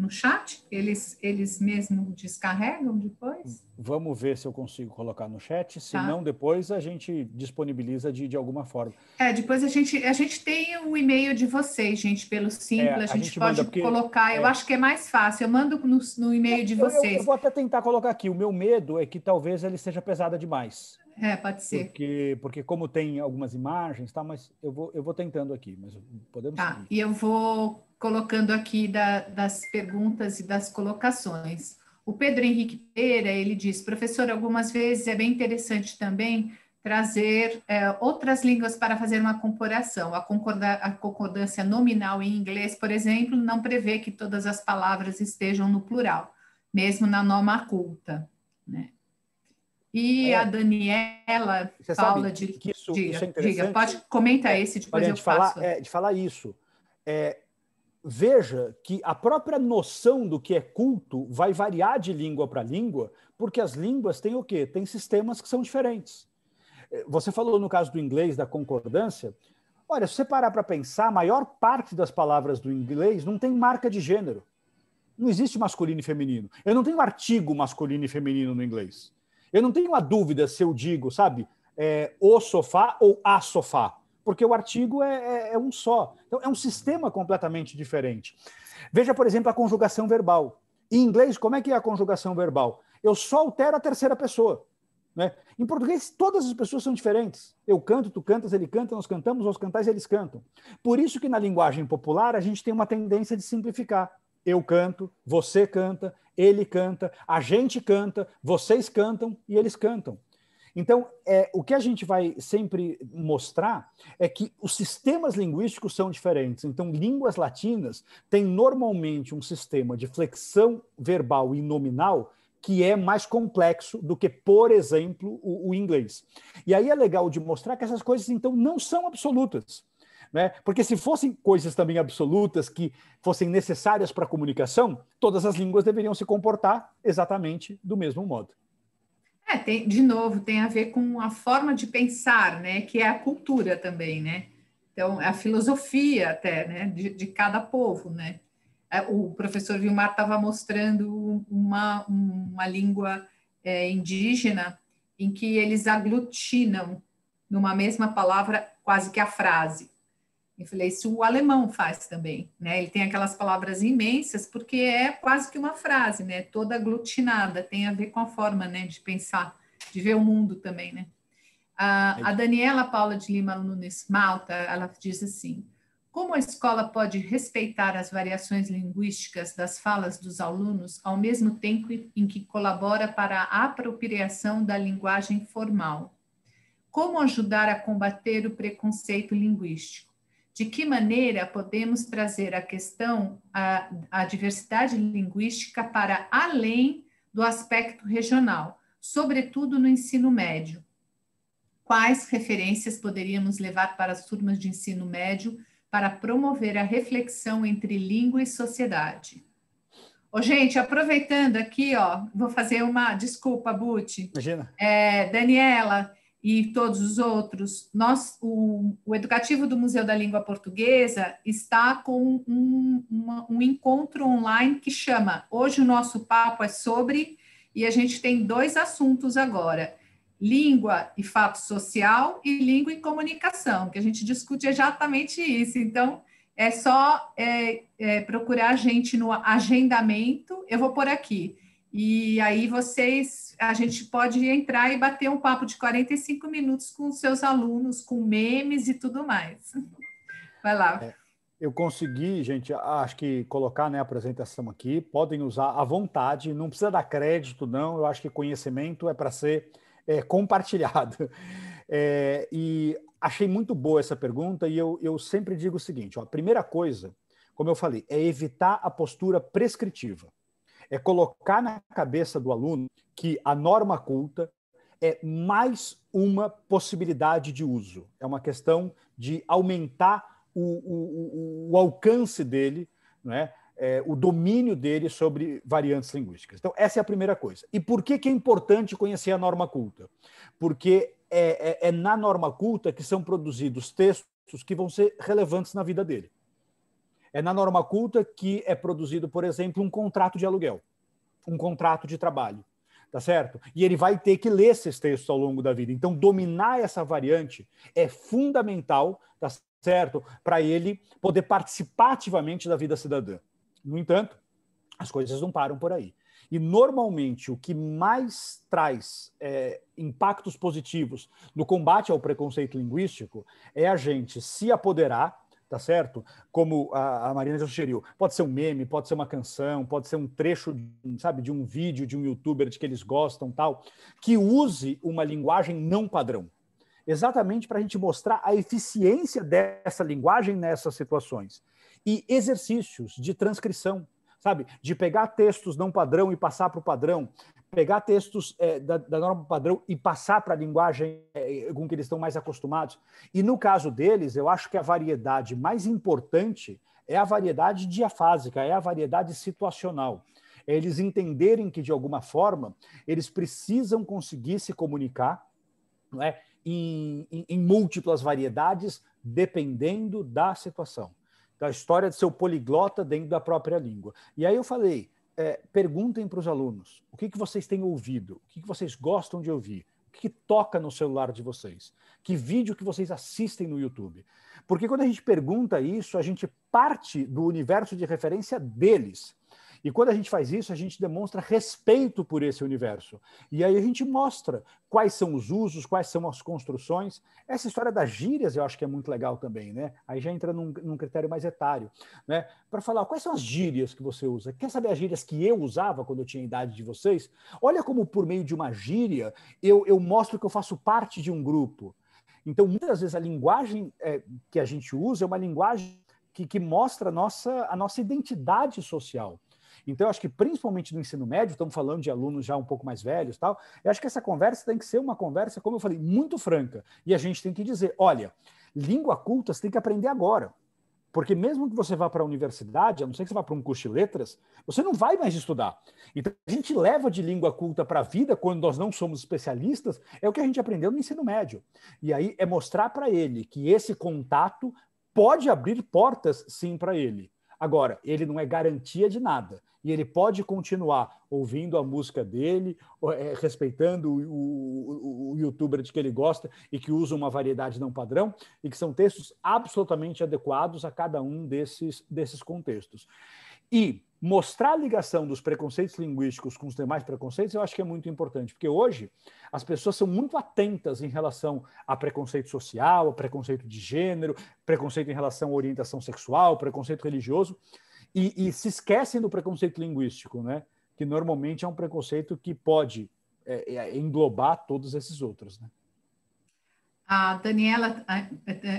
chat? Eles mesmos descarregam depois? Vamos ver se eu consigo colocar no chat. Se não, depois a gente disponibiliza de alguma forma. Depois a gente tem o e-mail de vocês, gente, pelo Simples. A gente pode colocar. Eu acho que é mais fácil. Eu mando no e-mail de vocês. Eu vou até tentar colocar aqui. O meu medo é que talvez ele seja pesada demais. Pode ser. Porque como tem algumas imagens, tá, mas eu vou tentando aqui, mas podemos seguir. E eu vou colocando aqui das perguntas e das colocações. O Pedro Henrique Pereira, ele diz, professor, algumas vezes é bem interessante também trazer outras línguas para fazer uma comparação. A concordância nominal em inglês, por exemplo, não prevê que todas as palavras estejam no plural, mesmo na norma culta, né? E a Daniela Paula que isso é interessante. Diga, pode comentar esse, depois eu faço. De falar isso. Veja que a própria noção do que é culto vai variar de língua para língua, porque as línguas têm o quê? Tem sistemas que são diferentes. Você falou no caso do inglês, da concordância. Olha, se você parar para pensar, a maior parte das palavras do inglês não tem marca de gênero. Não existe masculino e feminino. Eu não tenho artigo masculino e feminino no inglês. Eu não tenho uma dúvida se eu digo, sabe, o sofá ou a sofá, porque o artigo é um só. Então, é um sistema completamente diferente. Veja, por exemplo, a conjugação verbal. Em inglês, como é que é a conjugação verbal? Eu só altero a terceira pessoa, né? Em português, todas as pessoas são diferentes. Eu canto, tu cantas, ele canta, nós cantamos, nós cantais, eles cantam. Por isso que na linguagem popular a gente tem uma tendência de simplificar. Eu canto, você canta, ele canta, a gente canta, vocês cantam e eles cantam. Então, o que a gente vai sempre mostrar é que os sistemas linguísticos são diferentes. Então, línguas latinas têm normalmente um sistema de flexão verbal e nominal que é mais complexo do que, por exemplo, o inglês. E aí é legal de mostrar que essas coisas, então, não são absolutas, né? Porque se fossem coisas também absolutas que fossem necessárias para a comunicação, todas as línguas deveriam se comportar exatamente do mesmo modo. De novo, tem a ver com a forma de pensar, né? Que é a cultura também, né? Então, a filosofia até, né? De cada povo, né? O professor Vilmar estava mostrando uma língua indígena em que eles aglutinam numa mesma palavra quase que a frase. Eu falei, isso o alemão faz também, né? Ele tem aquelas palavras imensas porque é quase que uma frase, né? Toda aglutinada, tem a ver com a forma, né, de pensar, de ver o mundo também, né? A Daniela Paula de Lima Nunes Malta, ela diz assim, como a escola pode respeitar as variações linguísticas das falas dos alunos ao mesmo tempo em que colabora para a apropriação da linguagem formal? Como ajudar a combater o preconceito linguístico? De que maneira podemos trazer a questão, a diversidade linguística para além do aspecto regional, sobretudo no ensino médio? Quais referências poderíamos levar para as turmas de ensino médio para promover a reflexão entre língua e sociedade? Gente, aproveitando aqui, vou fazer uma... Desculpa, Buti. Imagina. Daniela e todos os outros, o Educativo do Museu da Língua Portuguesa está com um encontro online que chama Hoje o Nosso Papo é Sobre, e a gente tem 2 assuntos agora, língua e fato social e língua e comunicação, que a gente discute exatamente isso. Então, é só procurar a gente no agendamento, eu vou pôr aqui. E aí a gente pode entrar e bater um papo de 45 minutos com os seus alunos, com memes e tudo mais. Vai lá. Eu consegui, gente, acho que colocar, né, a apresentação aqui, podem usar à vontade, não precisa dar crédito, não, eu acho que conhecimento é para ser compartilhado. E achei muito boa essa pergunta e eu sempre digo o seguinte, a primeira coisa, como eu falei, é evitar a postura prescritiva. É colocar na cabeça do aluno que a norma culta é mais uma possibilidade de uso. É uma questão de aumentar o alcance dele, né? O domínio dele sobre variantes linguísticas. Então, essa é a primeira coisa. E por que é importante conhecer a norma culta? Porque é na norma culta que são produzidos textos que vão ser relevantes na vida dele. É na norma culta que é produzido, por exemplo, um contrato de aluguel, um contrato de trabalho, tá certo? E ele vai ter que ler esses textos ao longo da vida. Então, dominar essa variante é fundamental, tá certo? Para ele poder participar ativamente da vida cidadã. No entanto, as coisas não param por aí. E, normalmente, o que mais traz impactos positivos no combate ao preconceito linguístico é a gente se apoderar, tá certo? Como a Marina já sugeriu. Pode ser um meme, pode ser uma canção, pode ser um trecho, sabe, de um vídeo de um youtuber de que eles gostam, tal, que use uma linguagem não padrão. Exatamente para a gente mostrar a eficiência dessa linguagem nessas situações. E exercícios de transcrição, sabe? De pegar textos não padrão e passar para o padrão, pegar textos da norma padrão e passar para a linguagem com que eles estão mais acostumados. E no caso deles, eu acho que a variedade mais importante é a variedade diafásica, é a variedade situacional. É eles entenderem que, de alguma forma, eles precisam conseguir se comunicar, não é? Em múltiplas variedades, dependendo da situação. Então, a história de ser o poliglota dentro da própria língua. E aí eu falei, perguntem para os alunos, o que vocês têm ouvido? O que vocês gostam de ouvir? O que toca no celular de vocês? Que vídeo que vocês assistem no YouTube? Porque quando a gente pergunta isso, a gente parte do universo de referência deles. E quando a gente faz isso, a gente demonstra respeito por esse universo. E aí a gente mostra quais são os usos, quais são as construções. Essa história das gírias eu acho que é muito legal também, né? Aí já entra num critério mais etário, né? Para falar quais são as gírias que você usa. Quer saber as gírias que eu usava quando eu tinha a idade de vocês? Olha como por meio de uma gíria eu mostro que eu faço parte de um grupo. Então, muitas vezes a linguagem que a gente usa é uma linguagem que mostra a nossa identidade social. Então, eu acho que principalmente no ensino médio, estamos falando de alunos já um pouco mais velhos, tal, eu acho que essa conversa tem que ser uma conversa, como eu falei, muito franca. E a gente tem que dizer, olha, língua culta você tem que aprender agora. Porque mesmo que você vá para a universidade, a não ser que você vá para um curso de letras, você não vai mais estudar. Então, a gente leva de língua culta para a vida, quando nós não somos especialistas, é o que a gente aprendeu no ensino médio. E aí é mostrar para ele que esse contato pode abrir portas, sim, para ele. Agora, ele não é garantia de nada. E ele pode continuar ouvindo a música dele, respeitando o youtuber de que ele gosta e que usa uma variedade não padrão, e que são textos absolutamente adequados a cada um desses contextos. E mostrar a ligação dos preconceitos linguísticos com os demais preconceitos, eu acho que é muito importante, porque hoje as pessoas são muito atentas em relação a preconceito social, a preconceito de gênero, preconceito em relação à orientação sexual, preconceito religioso, e se esquecem do preconceito linguístico, né? Que normalmente é um preconceito que pode englobar todos esses outros, né? A Daniela,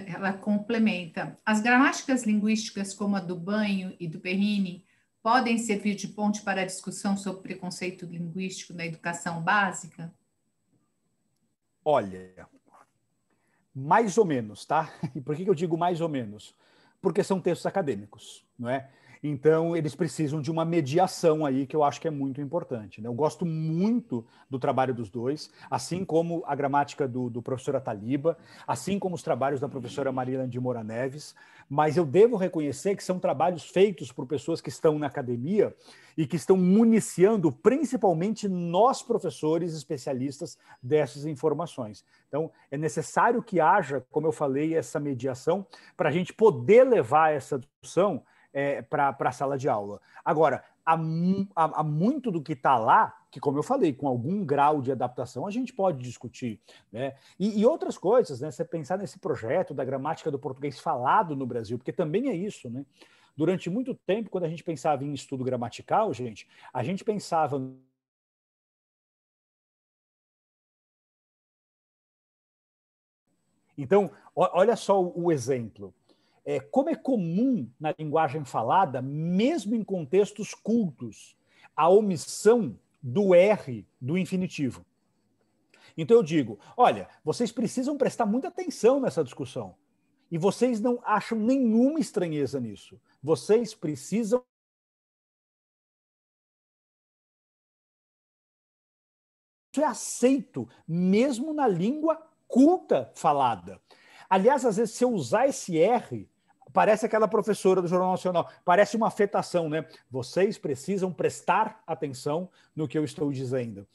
ela complementa. As gramáticas linguísticas, como a do Banho e do Perrine, podem servir de ponte para a discussão sobre preconceito linguístico na educação básica? Olha, mais ou menos, tá? E por que eu digo mais ou menos? Porque são textos acadêmicos, não é? Então, eles precisam de uma mediação aí, que eu acho que é muito importante, né? Eu gosto muito do trabalho dos dois, assim como a gramática do professor Ataliba, assim como os trabalhos da professora Marília de Moura Neves, mas eu devo reconhecer que são trabalhos feitos por pessoas que estão na academia e que estão municiando principalmente nós, professores especialistas, dessas informações. Então, é necessário que haja, como eu falei, essa mediação para a gente poder levar essa discussão para a sala de aula. Agora, há muito do que está lá, que, como eu falei, com algum grau de adaptação, a gente pode discutir, né? E outras coisas, né? Você pensar nesse projeto da gramática do português falado no Brasil, porque também é isso, né? Durante muito tempo, quando a gente pensava em estudo gramatical, a gente pensava... Então, olha só o exemplo. Como é comum na linguagem falada, mesmo em contextos cultos, a omissão do R do infinitivo. Então eu digo, olha, vocês precisam prestar muita atenção nessa discussão. E vocês não acham nenhuma estranheza nisso. Vocês precisam... Isso é aceito, mesmo na língua culta falada. Aliás, às vezes, se eu usar esse R... Parece aquela professora do Jornal Nacional, parece uma afetação, né? Vocês precisam prestar atenção no que eu estou dizendo.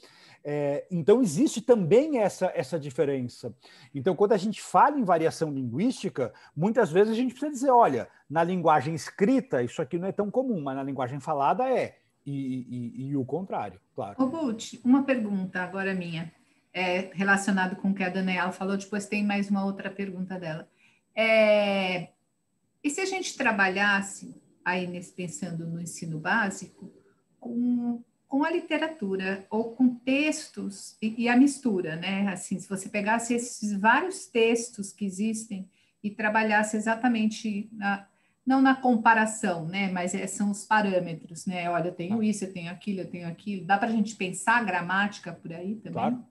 Então, existe também essa diferença. Então, quando a gente fala em variação linguística, muitas vezes a gente precisa dizer, olha, na linguagem escrita, isso aqui não é tão comum, mas na linguagem falada é. E o contrário, claro. Ô, Butch, uma pergunta agora minha, relacionado com o que a Daniela falou, depois tem mais uma outra pergunta dela. E se a gente trabalhasse, aí pensando no ensino básico, com a literatura ou com textos e a mistura, né? Assim, se você pegasse esses vários textos que existem e trabalhasse exatamente não na comparação, né? Mas são os parâmetros, né? Olha, eu tenho isso, eu tenho aquilo, eu tenho aquilo. Dá para a gente pensar a gramática por aí também? Claro.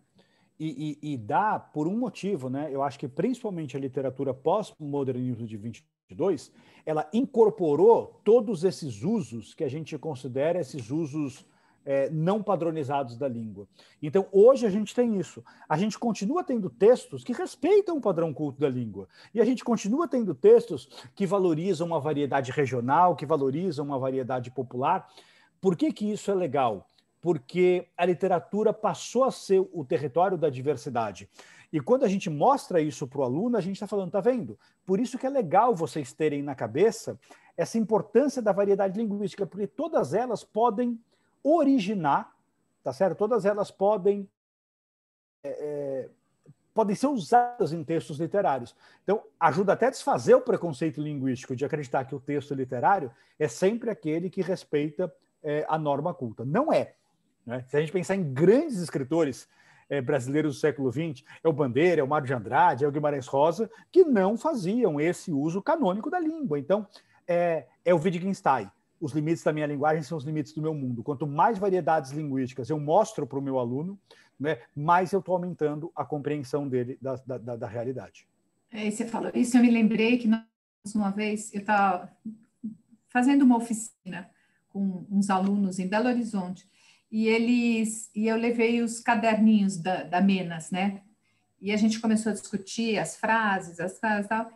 E dá por um motivo, né? Eu acho que principalmente a literatura pós-modernismo de 22, ela incorporou todos esses usos que a gente considera esses usos não padronizados da língua. Então, hoje a gente tem isso. A gente continua tendo textos que respeitam o padrão culto da língua. E a gente continua tendo textos que valorizam uma variedade regional, que valorizam uma variedade popular. Por que que isso é legal? Porque a literatura passou a ser o território da diversidade. E quando a gente mostra isso para o aluno, a gente está falando, tá vendo? Por isso que é legal vocês terem na cabeça essa importância da variedade linguística, porque todas elas podem originar, tá certo? Todas elas podem ser usadas em textos literários. Então, ajuda até a desfazer o preconceito linguístico de acreditar que o texto literário é sempre aquele que respeita a norma culta. Não é. Né? Se a gente pensar em grandes escritores brasileiros do século XX, é o Bandeira, é o Mário de Andrade, é o Guimarães Rosa, que não faziam esse uso canônico da língua. Então, é o Wittgenstein. Os limites da minha linguagem são os limites do meu mundo. Quanto mais variedades linguísticas eu mostro para o meu aluno, né, mais eu estou aumentando a compreensão dele da realidade. Você falou isso, eu me lembrei que uma vez eu estava fazendo uma oficina com uns alunos em Belo Horizonte e eu levei os caderninhos da Menas, né? E a gente começou a discutir as frases e tal.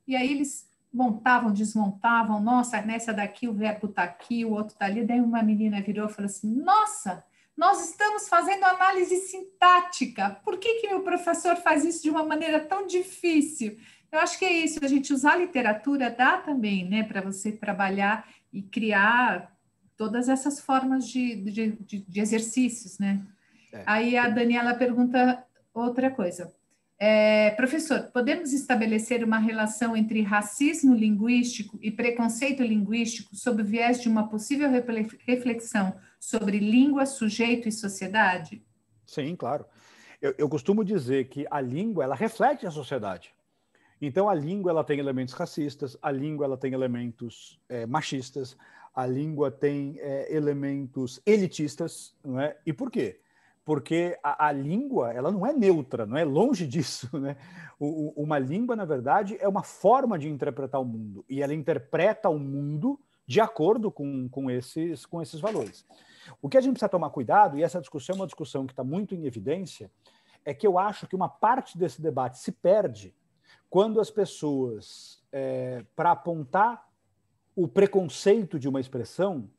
E aí eles montavam, desmontavam, nossa, nessa daqui o verbo está aqui, o outro está ali. Daí uma menina virou e falou assim, nossa, nós estamos fazendo análise sintática, por que meu professor faz isso de uma maneira tão difícil? Eu acho que é isso, a gente usar a literatura dá também, né, para você trabalhar e criar todas essas formas de exercícios, né? Aí a Daniela pergunta outra coisa. Professor, podemos estabelecer uma relação entre racismo linguístico e preconceito linguístico sob o viés de uma possível reflexão sobre língua, sujeito e sociedade? Sim, claro. Eu costumo dizer que a língua, ela reflete a sociedade. Então, a língua ela tem elementos racistas, a língua ela tem elementos machistas, a língua tem elementos elitistas, não é? E por quê? Porque a língua ela não é neutra, não é longe disso, né? Uma língua, na verdade, é uma forma de interpretar o mundo, e ela interpreta o mundo de acordo com esses valores. O que a gente precisa tomar cuidado, e essa discussão é uma discussão que está muito em evidência, é que eu acho que uma parte desse debate se perde quando as pessoas, para apontar o preconceito de uma expressão,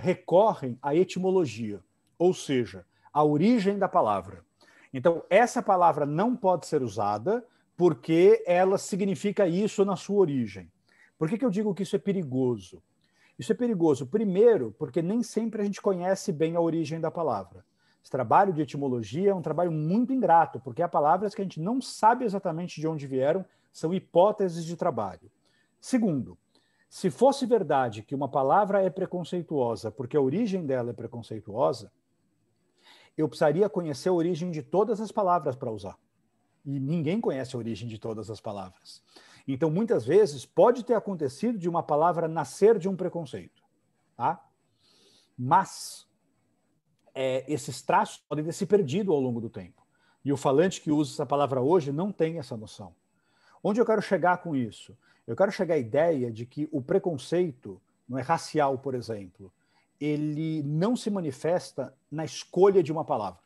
recorrem à etimologia, ou seja, a origem da palavra. Então, essa palavra não pode ser usada porque ela significa isso na sua origem. Por que eu digo que isso é perigoso? Isso é perigoso, primeiro, porque nem sempre a gente conhece bem a origem da palavra. Esse trabalho de etimologia é um trabalho muito ingrato, porque há palavras que a gente não sabe exatamente de onde vieram, são hipóteses de trabalho. Segundo, se fosse verdade que uma palavra é preconceituosa porque a origem dela é preconceituosa, eu precisaria conhecer a origem de todas as palavras para usar. E ninguém conhece a origem de todas as palavras. Então, muitas vezes, pode ter acontecido de uma palavra nascer de um preconceito. Tá? Mas esses traços podem ter se perdido ao longo do tempo. E o falante que usa essa palavra hoje não tem essa noção. Onde eu quero chegar com isso? Eu quero chegar à ideia de que o preconceito, não é racial, por exemplo, ele não se manifesta na escolha de uma palavra.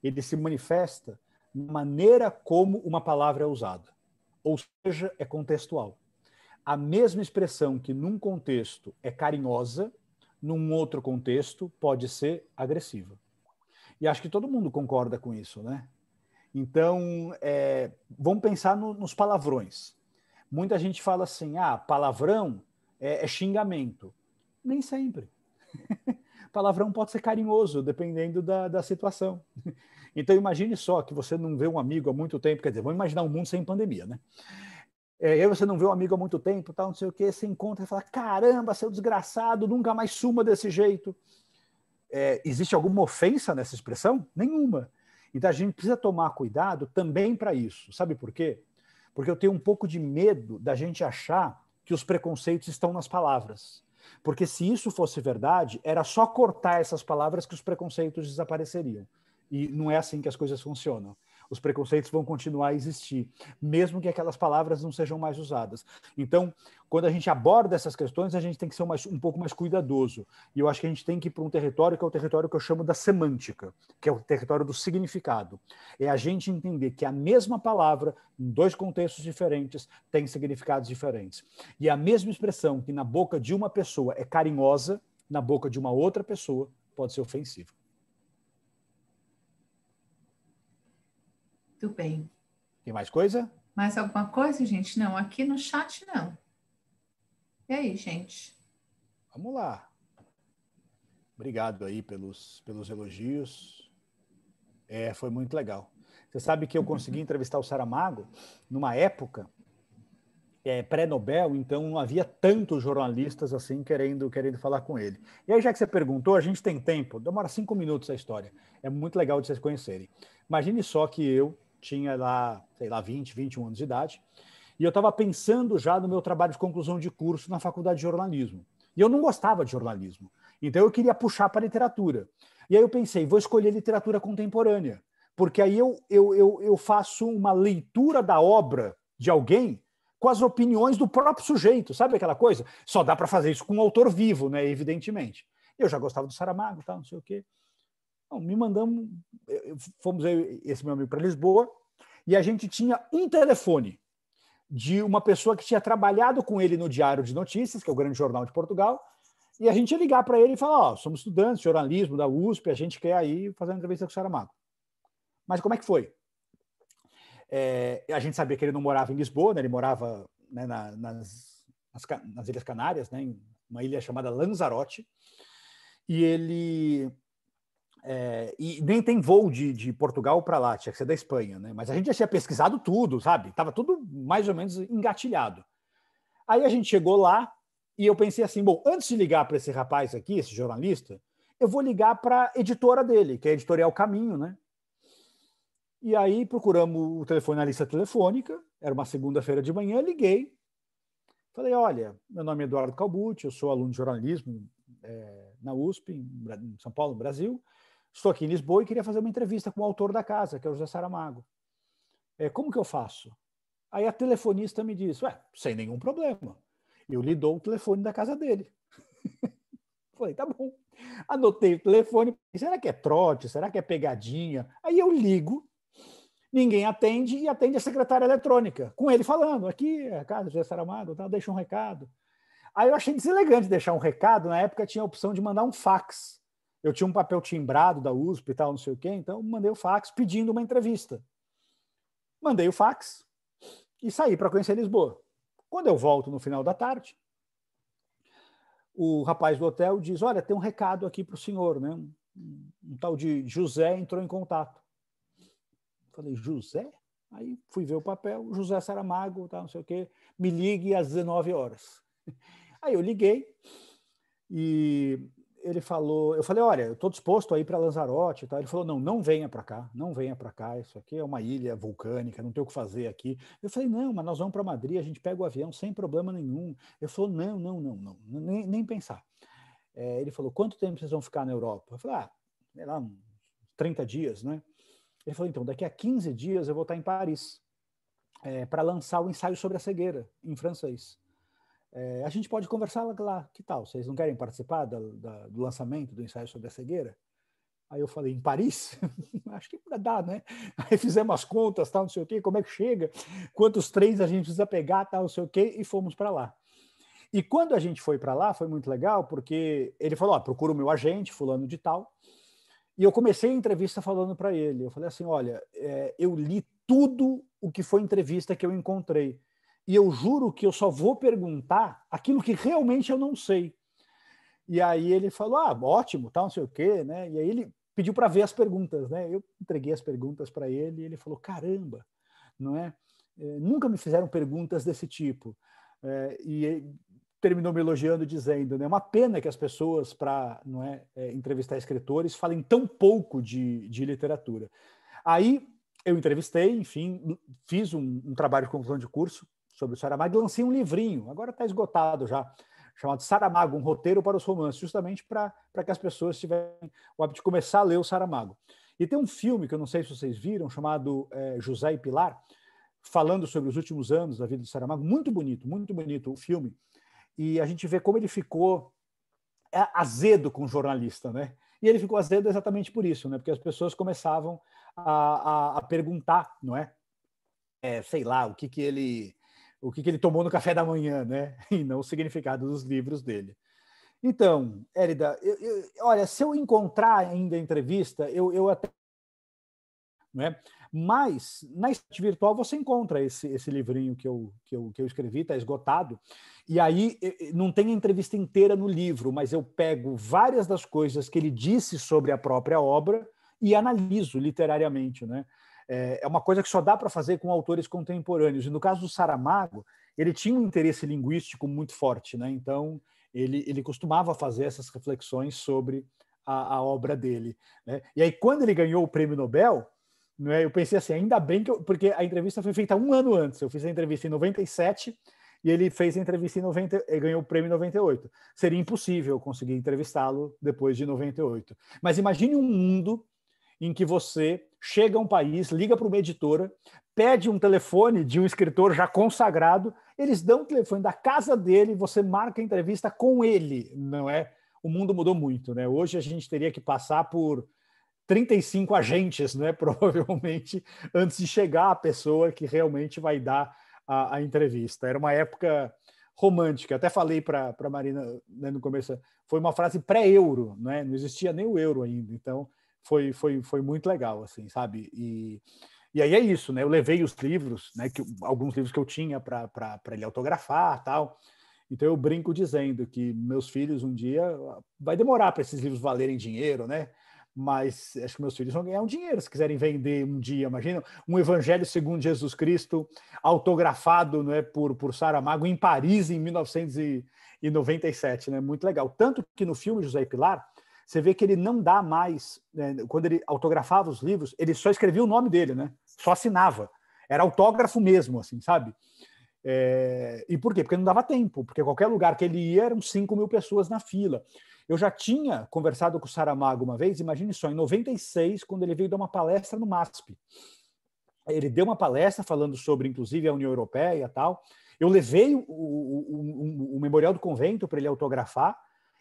Ele se manifesta na maneira como uma palavra é usada. Ou seja, é contextual. A mesma expressão que num contexto é carinhosa, num outro contexto pode ser agressiva. E acho que todo mundo concorda com isso, né? Então, vamos pensar nos palavrões. Muita gente fala assim, palavrão é xingamento. Nem sempre. Palavrão pode ser carinhoso, dependendo da situação. Então, imagine só que você não vê um amigo há muito tempo, quer dizer, vamos imaginar um mundo sem pandemia, né? aí você não vê um amigo há muito tempo, tal, não sei o quê, você encontra e fala, caramba, seu desgraçado, nunca mais suma desse jeito. Existe alguma ofensa nessa expressão? Nenhuma. Então a gente precisa tomar cuidado também para isso. Sabe por quê? Porque eu tenho um pouco de medo da gente achar que os preconceitos estão nas palavras. Porque se isso fosse verdade, era só cortar essas palavras que os preconceitos desapareceriam. E não é assim que as coisas funcionam. Os preconceitos vão continuar a existir, mesmo que aquelas palavras não sejam mais usadas. Então, quando a gente aborda essas questões, a gente tem que ser um pouco mais cuidadoso. E eu acho que a gente tem que ir para um território que é o território que eu chamo da semântica, que é o território do significado. É a gente entender que a mesma palavra, em dois contextos diferentes, tem significados diferentes. E a mesma expressão que na boca de uma pessoa é carinhosa, na boca de uma outra pessoa pode ser ofensiva. Muito bem. Tem mais coisa? Mais alguma coisa, gente? Não, aqui no chat não. E aí, gente? Vamos lá. Obrigado aí pelos elogios. Foi muito legal. Você sabe que eu consegui entrevistar o Saramago numa época pré-Nobel, então não havia tantos jornalistas assim querendo falar com ele. E aí, já que você perguntou, a gente tem tempo, demora 5 minutos a história. É muito legal de vocês conhecerem. Imagine só que eu tinha lá, sei lá, 20, 21 anos de idade, e eu estava pensando já no meu trabalho de conclusão de curso na faculdade de jornalismo. E eu não gostava de jornalismo, então eu queria puxar para a literatura. E aí eu pensei, vou escolher literatura contemporânea, porque aí eu faço uma leitura da obra de alguém com as opiniões do próprio sujeito, sabe aquela coisa? Só dá para fazer isso com um autor vivo, né? Evidentemente. Eu já gostava do Saramago, tal, não sei o quê. Então, me mandamos, fomos eu, esse meu amigo, para Lisboa, e a gente tinha um telefone de uma pessoa que tinha trabalhado com ele no Diário de Notícias, que é o grande jornal de Portugal, e a gente ia ligar para ele e falar, somos estudantes de jornalismo da USP, a gente quer aí fazer uma entrevista com o Saramago. Mas como é que foi? A gente sabia que ele não morava em Lisboa, né? Ele morava, né, nas Ilhas Canárias, né, em uma ilha chamada Lanzarote, e ele e nem tem voo de Portugal para lá, tinha que ser da Espanha, né? Mas a gente já tinha pesquisado tudo, sabe? Estava tudo mais ou menos engatilhado. Aí a gente chegou lá e eu pensei assim, bom, antes de ligar para esse rapaz aqui, esse jornalista, eu vou ligar para a editora dele, que é a Editorial Caminho, né? E aí procuramos o telefone na lista telefônica, era uma segunda-feira de manhã, liguei, falei, olha, meu nome é Eduardo Calbucci, eu sou aluno de jornalismo na USP, em São Paulo, no Brasil, estou aqui em Lisboa e queria fazer uma entrevista com o autor da casa, que é o José Saramago. Como que eu faço? Aí a telefonista me disse, sem nenhum problema, eu lhe dou o telefone da casa dele. Falei, tá bom. Anotei o telefone, será que é trote, será que é pegadinha? Aí eu ligo, ninguém atende e atende a secretária eletrônica, com ele falando, aqui é a casa do José Saramago, tá, deixa um recado. Aí eu achei deselegante deixar um recado, na época tinha a opção de mandar um fax. Eu tinha um papel timbrado da USP e tal, não sei o quê, então mandei o fax pedindo uma entrevista. Mandei o fax e saí para conhecer Lisboa. Quando eu volto no final da tarde, o rapaz do hotel diz, olha, tem um recado aqui para o senhor, né? Um tal de José entrou em contato. Falei, José? Aí fui ver o papel, José Saramago, tá, não sei o quê, me ligue às 19 horas. Aí eu liguei e ele falou, eu falei, olha, eu estou disposto a ir para Lanzarote, tá? Ele falou, não venha para cá, isso aqui é uma ilha vulcânica, não tem o que fazer aqui. Eu falei, não, mas nós vamos para Madrid, a gente pega o avião sem problema nenhum. Ele falou, não, nem pensar. Ele falou, quanto tempo vocês vão ficar na Europa? Eu falei, sei lá, uns 30 dias, né? Ele falou, então, daqui a 15 dias eu vou estar em Paris para lançar o ensaio sobre a cegueira, em francês. A gente pode conversar lá, que tal? Vocês não querem participar do lançamento do ensaio sobre a cegueira? Aí eu falei, em Paris? Acho que dá, né? Aí fizemos as contas, tal, não sei o quê, como é que chega, quantos trens a gente precisa pegar, tal, não sei o quê, e fomos para lá. E quando a gente foi para lá, foi muito legal, porque ele falou, procura o meu agente, fulano de tal, e eu comecei a entrevista falando para ele, eu falei assim, olha, eu li tudo o que foi entrevista que eu encontrei, e eu juro que eu só vou perguntar aquilo que realmente eu não sei. E aí ele falou, ótimo, tal, não sei o quê, né? E aí ele pediu para ver as perguntas, né? Eu entreguei as perguntas para ele e ele falou, caramba, não é? nunca me fizeram perguntas desse tipo. E terminou me elogiando dizendo, né, é uma pena que as pessoas, para entrevistar escritores, falem tão pouco de literatura. Aí eu entrevistei, enfim, fiz um trabalho de conclusão de curso sobre o Saramago e lancei um livrinho, agora está esgotado já, chamado Saramago, um roteiro para os romances, justamente para que as pessoas tivessem o hábito de começar a ler o Saramago. E tem um filme, que eu não sei se vocês viram, chamado José e Pilar, falando sobre os últimos anos da vida do Saramago, muito bonito o filme, e a gente vê como ele ficou azedo com o jornalista, né? E ele ficou azedo exatamente por isso, né? Porque as pessoas começavam a perguntar, não é? Sei lá, o que ele tomou no café da manhã, né? E não o significado dos livros dele. Então, Érida, olha, se eu encontrar ainda a entrevista, eu até... Não é? Mas na estante virtual você encontra esse livrinho que eu escrevi, está esgotado, e aí não tem a entrevista inteira no livro, mas eu pego várias das coisas que ele disse sobre a própria obra e analiso literariamente, né? É uma coisa que só dá para fazer com autores contemporâneos. E no caso do Saramago, ele tinha um interesse linguístico muito forte, né? Então ele costumava fazer essas reflexões sobre a obra dele, né? E aí, quando ele ganhou o Prêmio Nobel, eu pensei assim, ainda bem porque a entrevista foi feita um ano antes. Eu fiz a entrevista em 97 e ele fez a entrevista em 90, ele ganhou o prêmio em 98. Seria impossível conseguir entrevistá-lo depois de 98. Mas imagine um mundo em que você chega a um país, liga para uma editora, pede um telefone de um escritor já consagrado, eles dão o telefone da casa dele, você marca a entrevista com ele, não é? O mundo mudou muito, né? Hoje a gente teria que passar por 35 agentes, né, provavelmente, antes de chegar a pessoa que realmente vai dar a entrevista. Era uma época romântica. Até falei para a Marina, né, no começo, foi uma frase pré-euro, né? Não existia nem o euro ainda. Então, foi muito legal, assim, sabe? E aí é isso, né? Eu levei os livros, né, alguns livros que eu tinha para ele autografar, tal. Então eu brinco dizendo que meus filhos um dia vai demorar para esses livros valerem dinheiro, né? Mas acho que meus filhos vão ganhar um dinheiro se quiserem vender um dia. Imagina um Evangelho segundo Jesus Cristo autografado, né, por Saramago em Paris em 1997, né? Muito legal. Tanto que no filme José e Pilar, você vê que ele não dá mais, né, quando ele autografava os livros, ele só escrevia o nome dele, né? Só assinava. Era autógrafo mesmo, assim, sabe? E por quê? Porque não dava tempo, porque qualquer lugar que ele ia eram 5.000 pessoas na fila. Eu já tinha conversado com o Saramago uma vez, imagine só, em 96, quando ele veio dar uma palestra no MASP. Ele deu uma palestra falando sobre, inclusive, a União Europeia e tal. Eu levei o Memorial do Convento para ele autografar,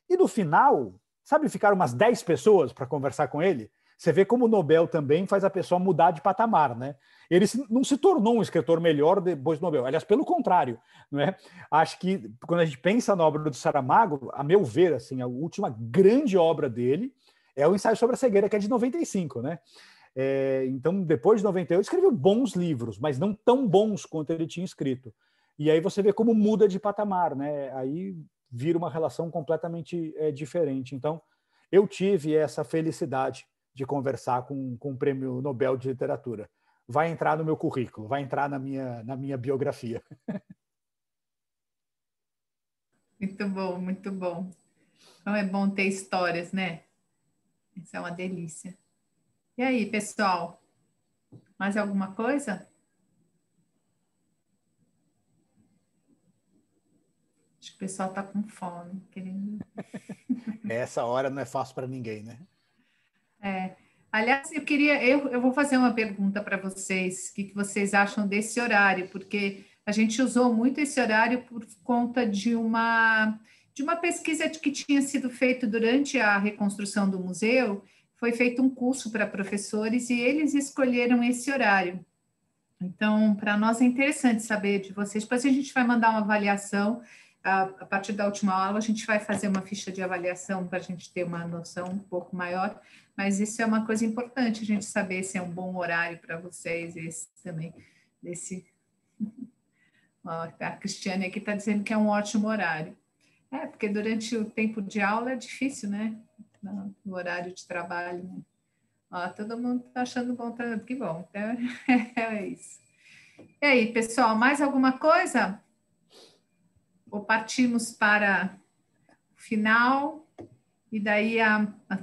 e no final, sabe, ficaram umas 10 pessoas para conversar com ele. Você vê como o Nobel também faz a pessoa mudar de patamar, né? Ele não se tornou um escritor melhor depois do Nobel. Aliás, pelo contrário, não é? Acho que quando a gente pensa na obra do Saramago, a meu ver, assim, a última grande obra dele é o Ensaio sobre a Cegueira, que é de 95, né? Então, depois de 98, escreveu bons livros, mas não tão bons quanto ele tinha escrito. E aí você vê como muda de patamar, né? Aí vira uma relação completamente diferente. Então, eu tive essa felicidade de conversar com o Prêmio Nobel de Literatura. Vai entrar no meu currículo, vai entrar na minha biografia. Muito bom, muito bom. Então é bom ter histórias, né? Isso é uma delícia. E aí, pessoal? Mais alguma coisa? Acho que o pessoal está com fome. Querendo... Essa hora não é fácil para ninguém, né? Aliás, eu vou fazer uma pergunta para vocês, o que vocês acham desse horário, porque a gente usou muito esse horário por conta de uma pesquisa que tinha sido feita durante a reconstrução do museu. Foi feito um curso para professores e eles escolheram esse horário. Então, para nós é interessante saber de vocês. Depois a gente vai mandar uma avaliação. A partir da última aula, a gente vai fazer uma ficha de avaliação para a gente ter uma noção um pouco maior. Mas isso é uma coisa importante, a gente saber se é um bom horário para vocês, esse também, a Cristiane aqui está dizendo que é um ótimo horário. Porque durante o tempo de aula é difícil, né? No horário de trabalho, né? Todo mundo está achando bom, que bom, então, é isso. E aí, pessoal, mais alguma coisa? Ou partimos para o final? E daí,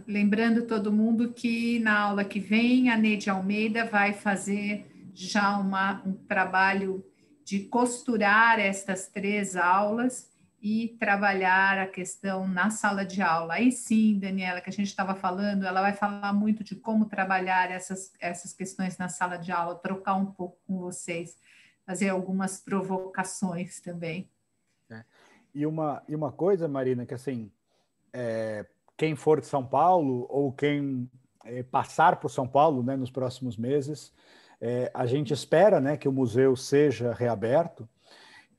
lembrando todo mundo que na aula que vem, a Neide Almeida vai fazer já um trabalho de costurar estas 3 aulas e trabalhar a questão na sala de aula. Aí sim, Daniela, que a gente estava falando, ela vai falar muito de como trabalhar essas questões na sala de aula, trocar um pouco com vocês, fazer algumas provocações também. E uma coisa, Marina, que assim, quem for de São Paulo ou quem passar por São Paulo, né, nos próximos meses, a gente espera, né, que o museu seja reaberto.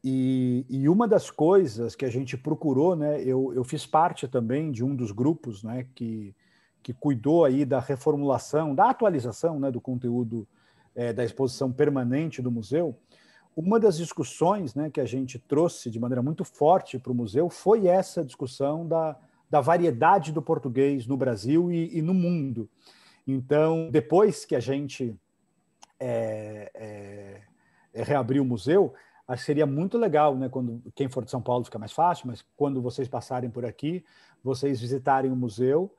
E uma das coisas que a gente procurou, né, eu fiz parte também de um dos grupos, né, que cuidou aí da reformulação, da atualização, né, do conteúdo da exposição permanente do museu. Uma das discussões, né, que a gente trouxe de maneira muito forte para o museu foi essa discussão da variedade do português no Brasil e no mundo. Então, depois que a gente reabriu o museu, acho que seria muito legal, né, quando quem for de São Paulo fica mais fácil, mas quando vocês passarem por aqui, vocês visitarem o museu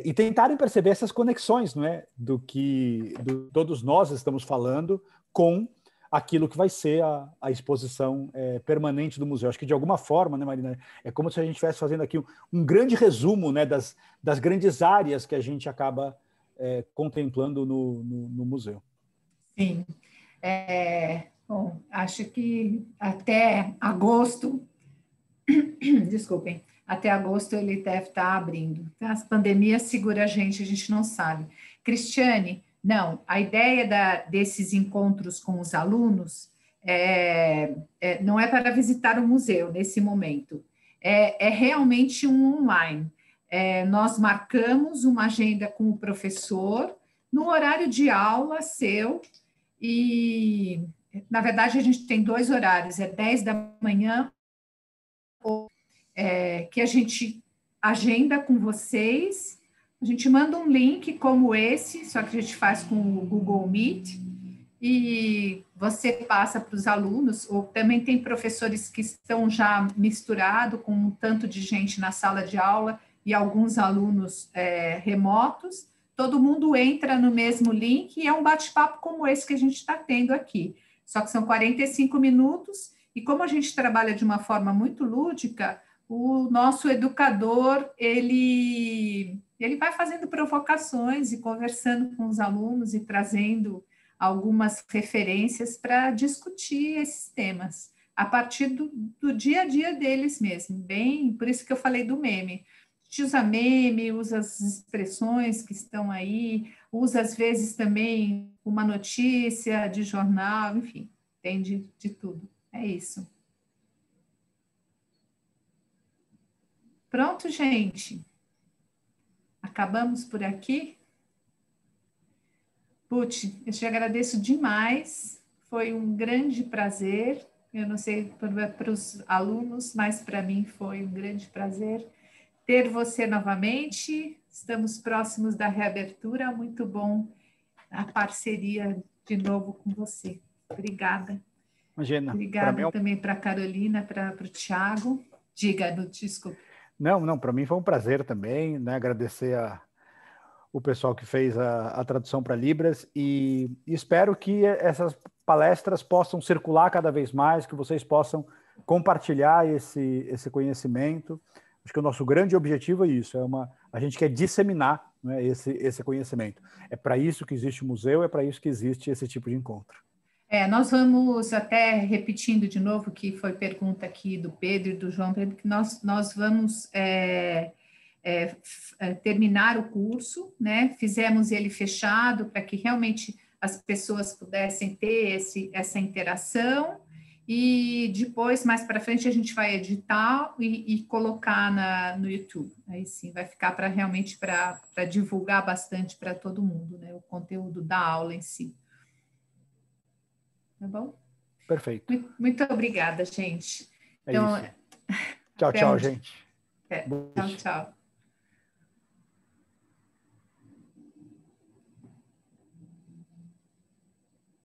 e tentarem perceber essas conexões, não é, do que todos nós estamos falando com aquilo que vai ser a exposição permanente do museu. Acho que de alguma forma, né, Marina, é como se a gente estivesse fazendo aqui um grande resumo, né, das grandes áreas que a gente acaba contemplando no museu. Sim. Bom, acho que até agosto, desculpem, até agosto ele deve estar abrindo. As pandemias segura a gente não sabe. Cristiane, não, a ideia desses encontros com os alunos não é para visitar o museu nesse momento, é realmente um online. Nós marcamos uma agenda com o professor no horário de aula seu e, na verdade, a gente tem 2 horários, 10 da manhã, que a gente agenda com vocês, a gente manda um link como esse, só que a gente faz com o Google Meet, e você passa para os alunos, ou também tem professores que estão já misturados com um tanto de gente na sala de aula e alguns alunos remotos, todo mundo entra no mesmo link e é um bate-papo como esse que a gente está tendo aqui. Só que são 45 minutos e como a gente trabalha de uma forma muito lúdica, o nosso educador, ele vai fazendo provocações e conversando com os alunos e trazendo algumas referências para discutir esses temas, a partir do dia a dia deles mesmo, bem, por isso que eu falei do meme. A gente usa meme, usa as expressões que estão aí, usa às vezes também uma notícia de jornal, enfim, tem de tudo. É isso. Pronto, gente? Acabamos por aqui? Puth, eu te agradeço demais, foi um grande prazer, eu não sei para os alunos, mas para mim foi um grande prazer ter você novamente, estamos próximos da reabertura, muito bom a parceria de novo com você. Obrigada. Imagina. Obrigada também para a Carolina, para o Thiago. Diga, desculpa. Não, para mim foi um prazer também, né, agradecer o pessoal que fez a tradução para Libras e espero que essas palestras possam circular cada vez mais, que vocês possam compartilhar esse conhecimento. Acho que o nosso grande objetivo é isso, a gente quer disseminar, né, esse conhecimento. É para isso que existe o museu, é para isso que existe esse tipo de encontro. Nós vamos, até repetindo de novo, que foi pergunta aqui do Pedro e do João Pedro, que nós vamos terminar o curso, né? Fizemos ele fechado para que realmente as pessoas pudessem ter essa interação e depois, mais para frente, a gente vai editar e colocar no YouTube. Aí sim, vai ficar realmente para divulgar bastante para todo mundo, né? O conteúdo da aula em si. Tá bom? Perfeito. Muito obrigada, gente. Então, tchau, gente. Tchau, tchau.